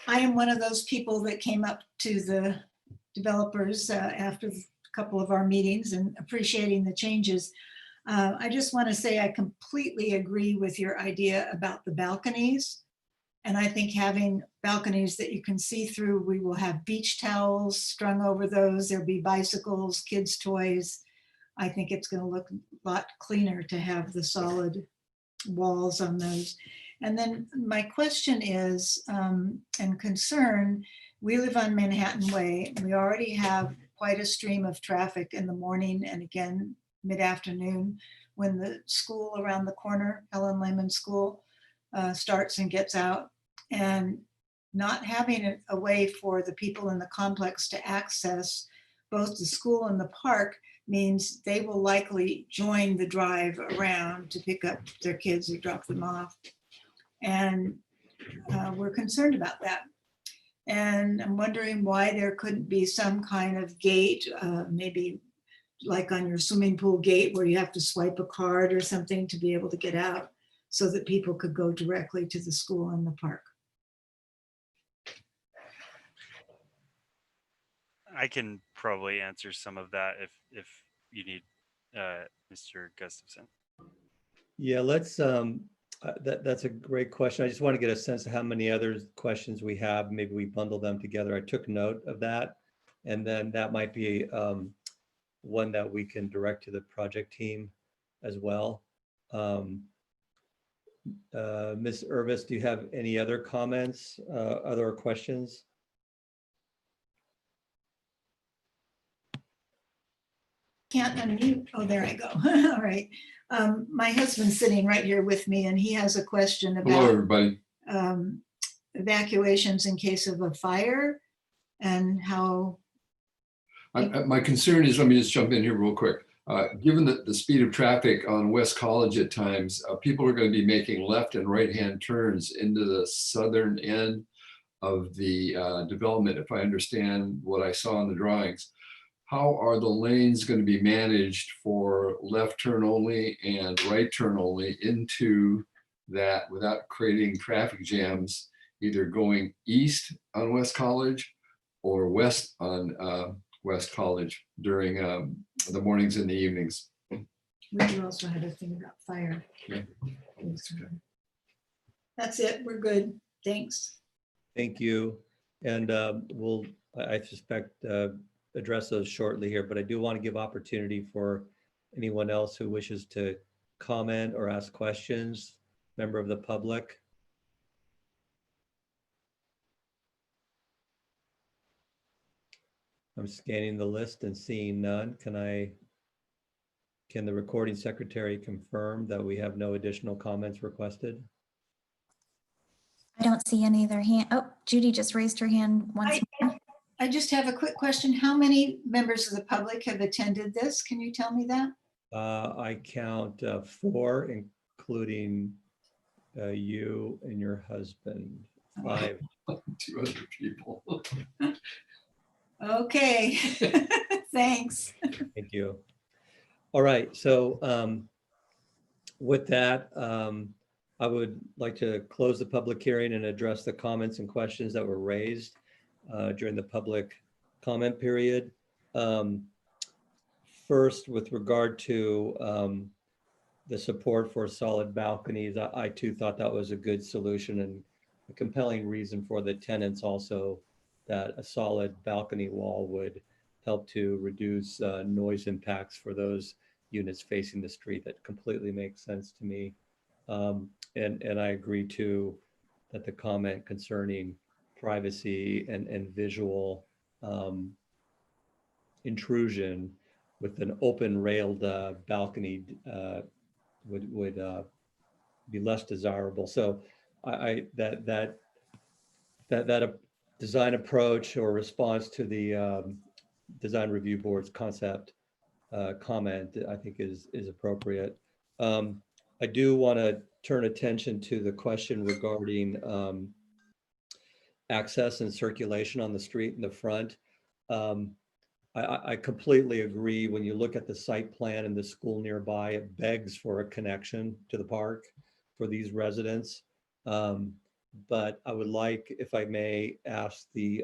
I am one of those people that came up to the developers after a couple of our meetings and appreciating the changes. I just want to say I completely agree with your idea about the balconies. And I think having balconies that you can see through, we will have beach towels strung over those. There'll be bicycles, kids' toys. I think it's going to look a lot cleaner to have the solid walls on those. And then my question is, and concern, we live on Manhattan Way. We already have quite a stream of traffic in the morning and again mid-afternoon when the school around the corner, Helen Lehman School, starts and gets out. And not having a way for the people in the complex to access both the school and the park means they will likely join the drive around to pick up their kids or drop them off. And we're concerned about that. And I'm wondering why there couldn't be some kind of gate, maybe like on your swimming pool gate where you have to swipe a card or something to be able to get out so that people could go directly to the school and the park. I can probably answer some of that if you need, Mr. Gustafson. Yeah, let's, that's a great question. I just want to get a sense of how many other questions we have. Maybe we bundle them together. I took note of that. And then that might be one that we can direct to the project team as well. Ms. Irvis, do you have any other comments, other questions? Can't unmute. Oh, there I go. All right. My husband's sitting right here with me and he has a question Hello, about everybody. evacuations in case of a fire and how. My concern is, let me just jump in here real quick. Given the speed of traffic on West College at times, people are going to be making left and right-hand turns into the southern end of the development, if I understand what I saw in the drawings. How are the lanes going to be managed for left turn only and right turn only into that without creating traffic jams, either going east on West College or west on West College during the mornings and the evenings? We also had a thing about fire. Yeah. That's it. We're good. Thanks. Thank you. And we'll, I suspect, address those shortly here, but I do want to give opportunity for anyone else who wishes to comment or ask questions, member of the public. I'm scanning the list and seeing none. Can the recording secretary confirm that we have no additional comments requested? I don't see any other hand. Oh, Judy just raised her hand once more. I just have a quick question. How many members of the public have attended this? Can you tell me that? I count 4, including you and your husband. 5. 2 other people. Okay. Thanks. Thank you. All right. So with that, I would like to close the public hearing and address the comments and questions that were raised during the public comment period. First, with regard to the support for solid balconies, I too thought that was a good solution and a compelling reason for the tenants also that a solid balcony wall would help to reduce noise impacts for those units facing the street. That completely makes sense to me. And I agree too that the comment concerning privacy and visual intrusion with an open railed balcony would be less desirable. So that design approach or response to the design review board's concept comment, I think is appropriate. I do want to turn attention to the question regarding access and circulation on the street in the front. I completely agree. When you look at the site plan and the school nearby, it begs for a connection to the park for these residents. But I would like, if I may, ask the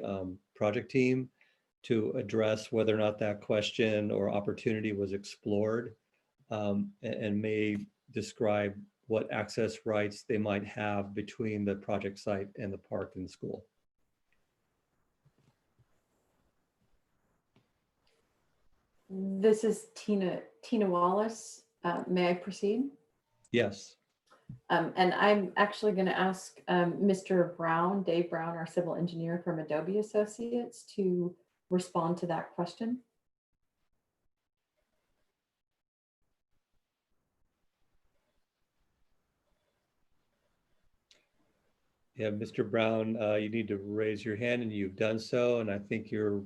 project team to address whether or not that question or opportunity was explored, and may describe what access rights they might have between the project site and the park and the school. This is Tina Wallace. May I proceed? Yes. And I'm actually going to ask Mr. Brown, Dave Brown, our civil engineer from Adobe Associates, to respond to that question. Yeah, Mr. Brown, you need to raise your hand, and you've done so. And I think you're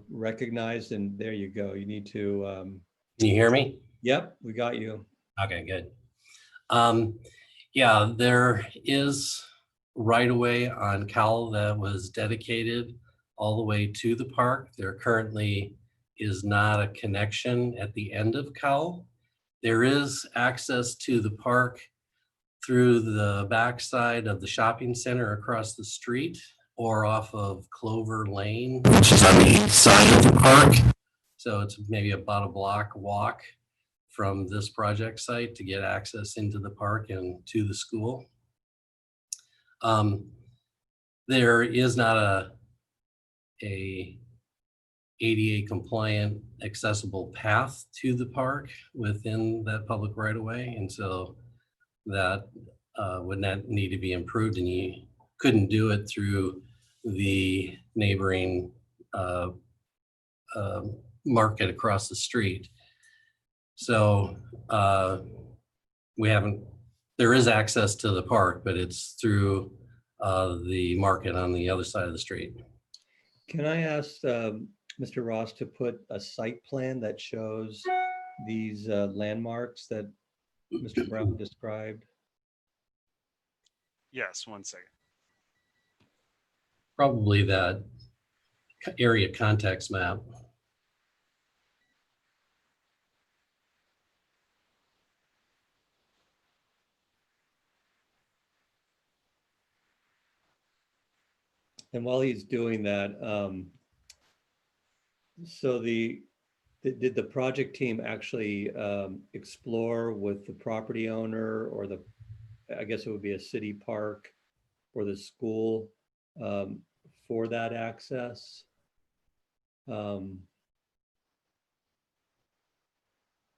recognized, and there you go. You need to. Can you hear me? Yep, we got you. Okay, good. Yeah, there is right of way on Cowell that was dedicated all the way to the park. There currently is not a connection at the end of Cowell. There is access to the park through the backside of the shopping center across the street or off of Clover Lane, which is on the east side of the park. So it's maybe about a block walk from this project site to get access into the park and to the school. There is not a ADA compliant accessible path to the park within that public right of way. And so that would not need to be improved, and you couldn't do it through the neighboring market across the street. So there is access to the park, but it's through the market on the other side of the street. Can I ask Mr. Ross to put a site plan that shows these landmarks that Mr. Brown described? Yes, 1 second. Probably that area context map. And while he's doing that, so did the project team actually explore with the property owner or I guess it would be a city park or the school for that access? Or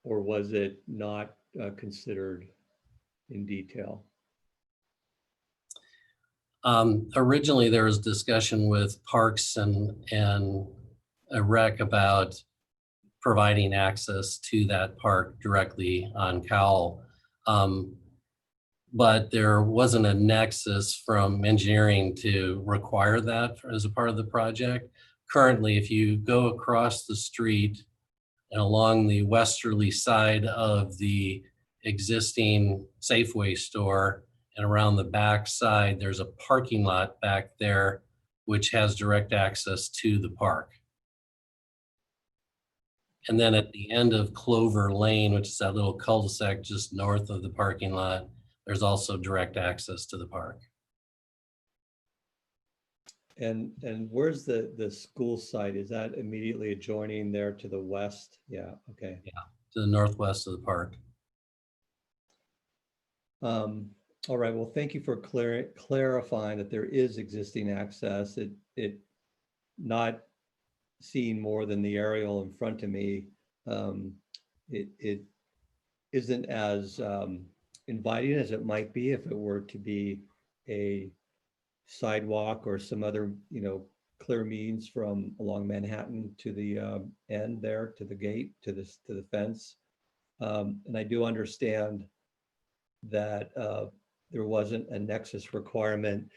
was it not considered in detail? Originally, there was discussion with Parks and a rec about providing access to that park directly on Cowell. But there wasn't a nexus from engineering to require that as a part of the project. Currently, if you go across the street and along the westerly side of the existing Safeway store and around the back side, there's a parking lot back there which has direct access to the park. And then at the end of Clover Lane, which is that little cul-de-sac just north of the parking lot, there's also direct access to the park. And where's the school site? Is that immediately adjoining there to the west? Yeah, okay. Yeah, to the northwest of the park. All right, well, thank you for clarifying that there is existing access. It not seeing more than the aerial in front of me. It isn't as inviting as it might be if it were to be a sidewalk or some other, clear means from along Manhattan to the end there, to the gate, to the fence. And I do understand that there wasn't a nexus requirement.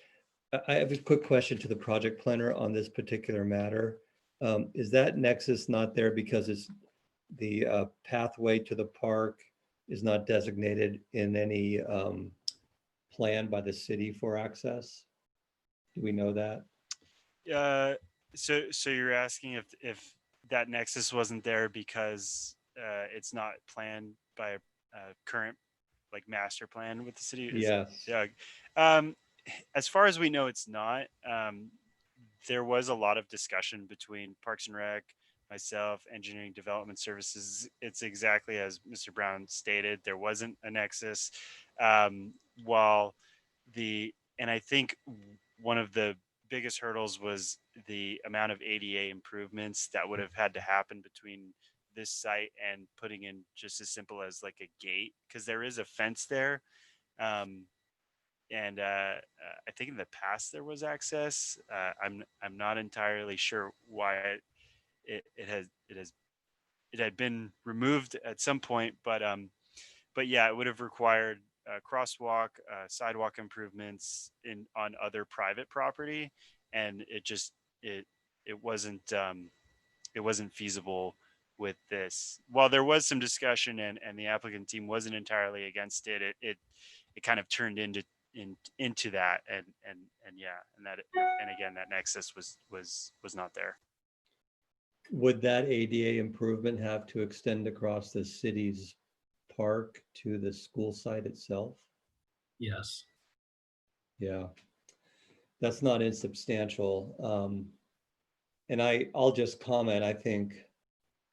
I have a quick question to the project planner on this particular matter. Is that nexus not there because it's the pathway to the park is not designated in any plan by the city for access? Do we know that? So you're asking if that nexus wasn't there because it's not planned by a current like master plan with the city? Yes. Yeah. Um, as far as we know, it's not. There was a lot of discussion between Parks and Rec, myself, Engineering Development Services. It's exactly as Mr. Brown stated. There wasn't a nexus. While and I think one of the biggest hurdles was the amount of ADA improvements that would have had to happen between this site and putting in just as simple as like a gate, because there is a fence there. Um, and I think in the past there was access. I'm not entirely sure why it had been removed at some point, but yeah, it would have required crosswalk, sidewalk improvements on other private property, and it it wasn't it wasn't feasible with this. While there was some discussion and the applicant team wasn't entirely against it, it kind of turned into that, and yeah, and again that nexus was not there. Would that ADA improvement have to extend across the city's park to the school site itself? Yes. Yeah, that's not insubstantial. And I'll just comment, I think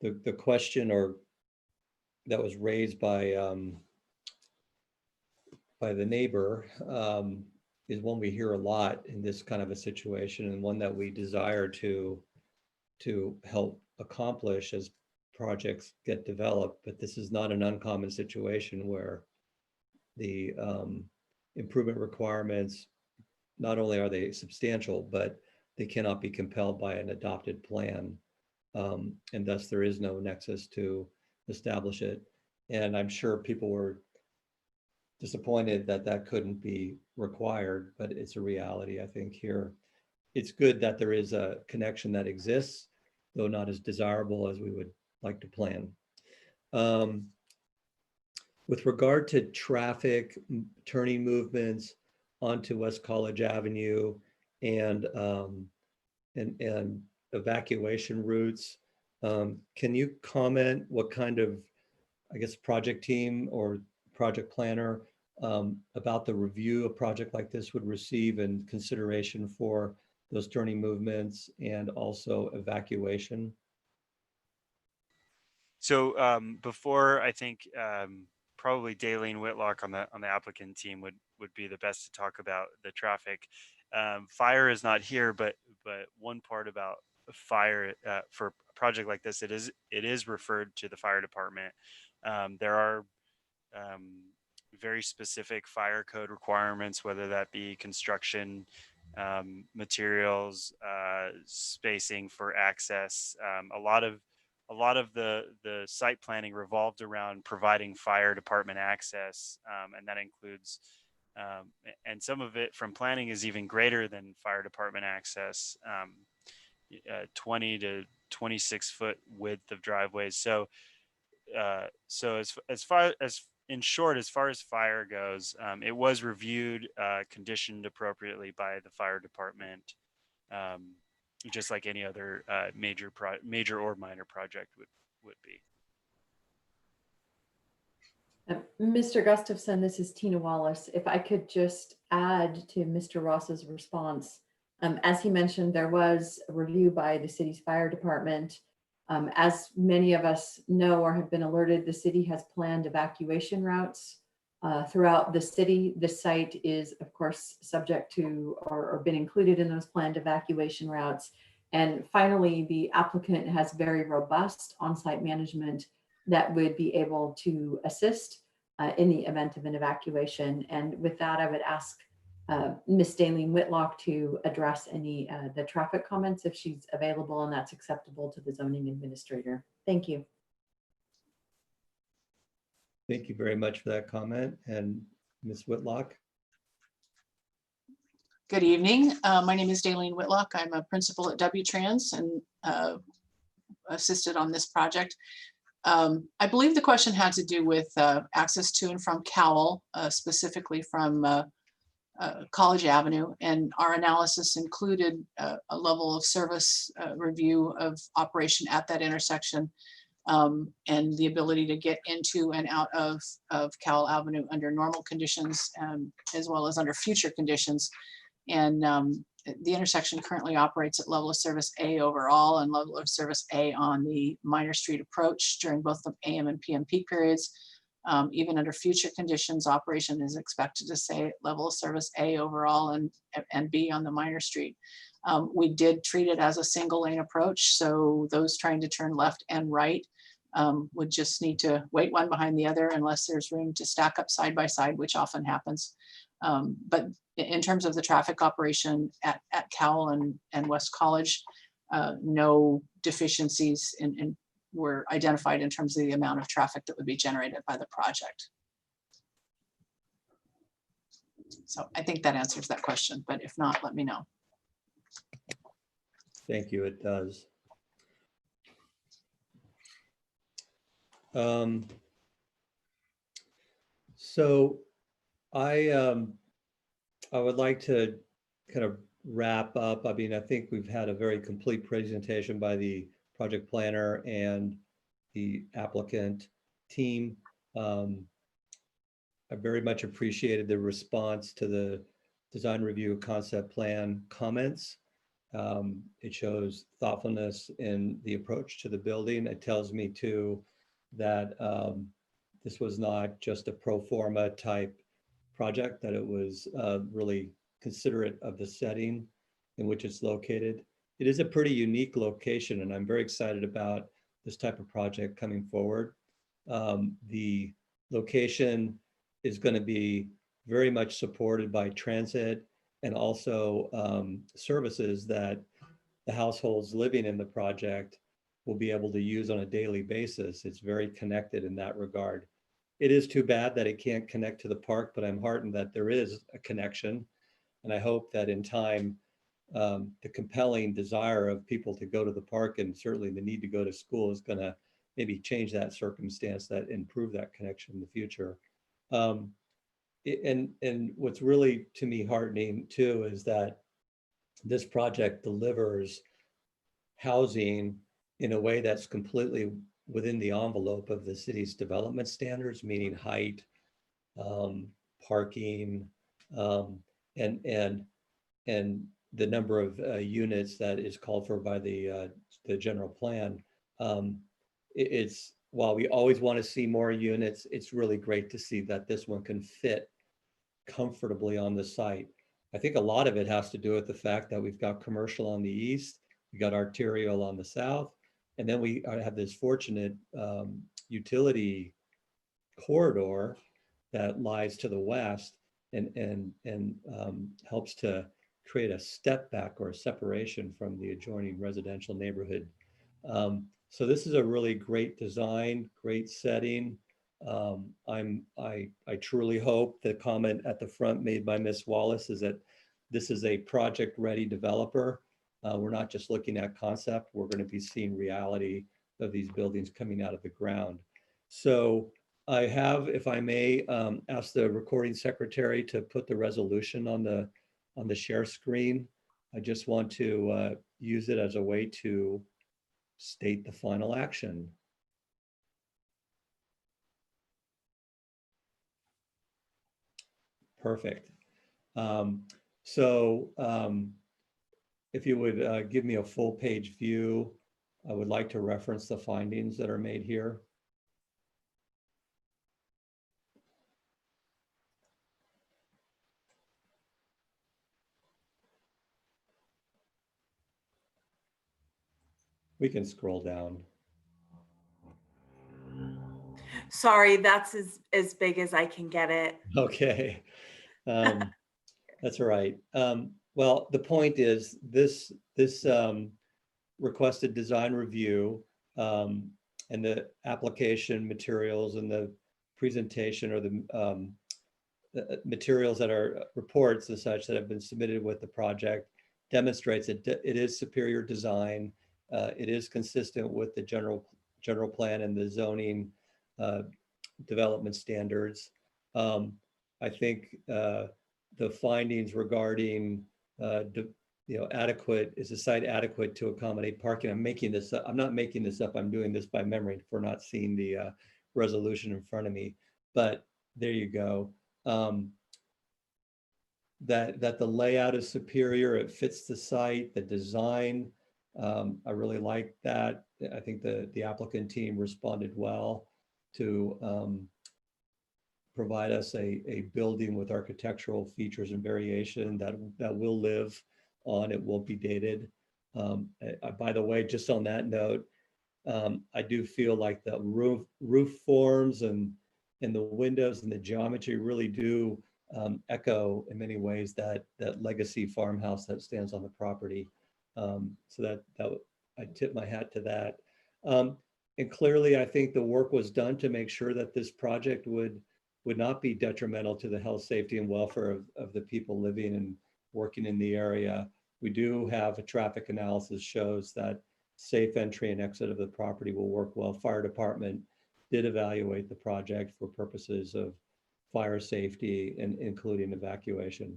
the question that was raised by the neighbor is one we hear a lot in this kind of a situation, and one that we desire to help accomplish as projects get developed. But this is not an uncommon situation where the improvement requirements, not only are they substantial, but they cannot be compelled by an adopted plan. And thus there is no nexus to establish it. And I'm sure people were disappointed that that couldn't be required, but it's a reality, I think, here. It's good that there is a connection that exists, though not as desirable as we would like to plan. With regard to traffic, turning movements onto West College Avenue and evacuation routes, can you comment what kind of, I guess, project team or project planner about the review a project like this would receive in consideration for those turning movements and also evacuation? So before, I think probably Daleen Whitlock on the applicant team would be the best to talk about the traffic. Fire is not here, but one part about fire for a project like this, it is referred to the fire department. There are very specific fire code requirements, whether that be construction materials, spacing for access. A lot of the site planning revolved around providing fire department access, and that includes and some of it from planning is even greater than fire department access, 20 to 26 foot width of driveways. So as far as, in short, as far as fire goes, it was reviewed, conditioned appropriately by the fire department, just like any other major or minor project would be. Mr. Gustafson, this is Tina Wallace. If I could just add to Mr. Ross's response, as he mentioned, there was a review by the city's fire department. As many of us know or have been alerted, the city has planned evacuation routes throughout the city. The site is, of course, subject to or been included in those planned evacuation routes. And finally, the applicant has very robust on-site management that would be able to assist in the event of an evacuation. And with that, I would ask Ms. Daleen Whitlock to address any the traffic comments if she's available and that's acceptable to the zoning administrator. Thank you. Thank you very much for that comment. And Ms. Whitlock? Good evening. My name is Daleen Whitlock. I'm a principal at W-Trans and assisted on this project. I believe the question had to do with access to and from Cowell, specifically from College Avenue, and our analysis included a level of service review of operation at that intersection, and the ability to get into and out of Cowell Avenue under normal conditions, as well as under future conditions. And the intersection currently operates at level of service A overall and level of service A on the Minor Street approach during both the AM and PM peak periods. Even under future conditions, operation is expected to stay at level of service A overall and B on the Minor Street. We did treat it as a single lane approach, so those trying to turn left and right would just need to wait one behind the other unless there's room to stack up side by side, which often happens. But in terms of the traffic operation at Cowell and West College, no deficiencies were identified in terms of the amount of traffic that would be generated by the project. So I think that answers that question, but if not, let me know. Thank you, it does. So I would like to kind of wrap up. I mean, I think we've had a very complete presentation by the project planner and the applicant team. I very much appreciated the response to the design review concept plan comments. It shows thoughtfulness in the approach to the building. It tells me too that this was not just a pro forma type project, that it was really considerate of the setting in which it's located. It is a pretty unique location, and I'm very excited about this type of project coming forward. The location is going to be very much supported by transit and also services that the households living in the project will be able to use on a daily basis. It's very connected in that regard. It is too bad that it can't connect to the park, but I'm heartened that there is a connection. And I hope that in time, the compelling desire of people to go to the park and certainly the need to go to school is going to maybe change that circumstance, that improve that connection in the future. And what's really to me heartening too is that this project delivers housing in a way that's completely within the envelope of the city's development standards, meaning height, parking, and the number of units that is called for by the general plan. It's while we always want to see more units, it's really great to see that this one can fit comfortably on the site. I think a lot of it has to do with the fact that we've got commercial on the east, we got arterial on the south, and then we have this fortunate utility corridor that lies to the west and helps to create a step back or a separation from the adjoining residential neighborhood. So this is a really great design, great setting. I truly hope the comment at the front made by Ms. Wallace is that this is a project-ready developer. We're not just looking at concept, we're going to be seeing reality of these buildings coming out of the ground. So I have, if I may, ask the recording secretary to put the resolution on the share screen. I just want to use it as a way to state the final action. Perfect. If you would give me a full page view, I would like to reference the findings that are made here. We can scroll down. Sorry, that's as big as I can get it. Okay. That's all right. Well, the point is this requested design review and the application materials and the presentation or the materials that are reports and such that have been submitted with the project demonstrates that it is superior design. It is consistent with the general plan and the zoning development standards. I think the findings regarding, adequate, is the site adequate to accommodate parking? I'm making this up. I'm not making this up. I'm doing this by memory for not seeing the resolution in front of me, but there you go. That the layout is superior, it fits the site, the design. I really like that. I think the applicant team responded well to provide us a building with architectural features and variation that will live on, it won't be dated. By the way, just on that note, I do feel like the roof forms and the windows and the geometry really do echo in many ways that legacy farmhouse that stands on the property. So that I tip my hat to that. And clearly, I think the work was done to make sure that this project would not be detrimental to the health, safety, and welfare of the people living and working in the area. We do have a traffic analysis shows that safe entry and exit of the property will work well. Fire department did evaluate the project for purposes of fire safety and including evacuation.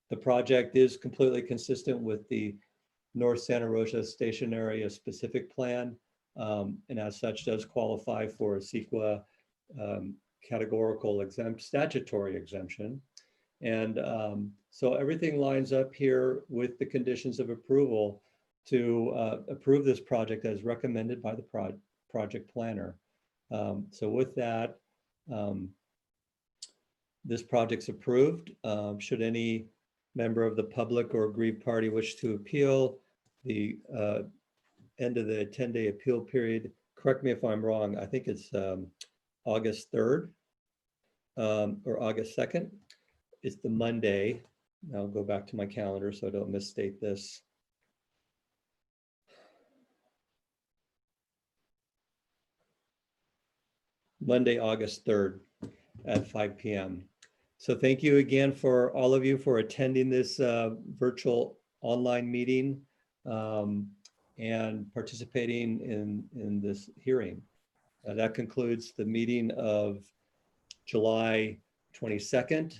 The project is completely consistent with the North Santa Rosa Station Area Specific Plan, and as such does qualify for a CEQA categorical statutory exemption. And so everything lines up here with the conditions of approval to approve this project as recommended by the project planner. So with that, this project's approved. Should any member of the public or aggrieved party wish to appeal, the end of the 10-day appeal period, correct me if I'm wrong, I think it's August 3rd or August 2nd. It's the Monday. I'll go back to my calendar so I don't misstate this. Monday, August 3rd at 5 p.m. So thank you again for all of you for attending this virtual online meeting and participating in this hearing. That concludes the meeting of July 22nd.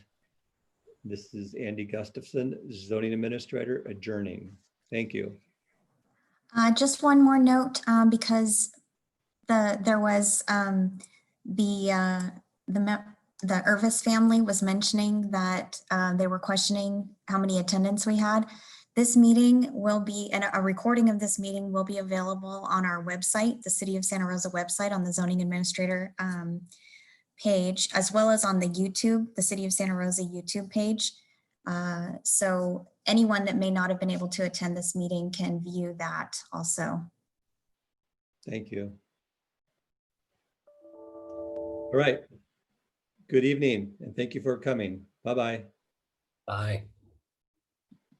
This is Andy Gustafson, zoning administrator, adjourning. Thank you. Just one more note, because there was the Irvis family was mentioning that they were questioning how many attendants we had. This meeting will be, and a recording of this meeting will be available on our website, the City of Santa Rosa website, on the zoning administrator page, as well as on the YouTube, the City of Santa Rosa YouTube page. So anyone that may not have been able to attend this meeting can view that also. Thank you. All right. Good evening, and thank you for coming. Bye-bye. Bye.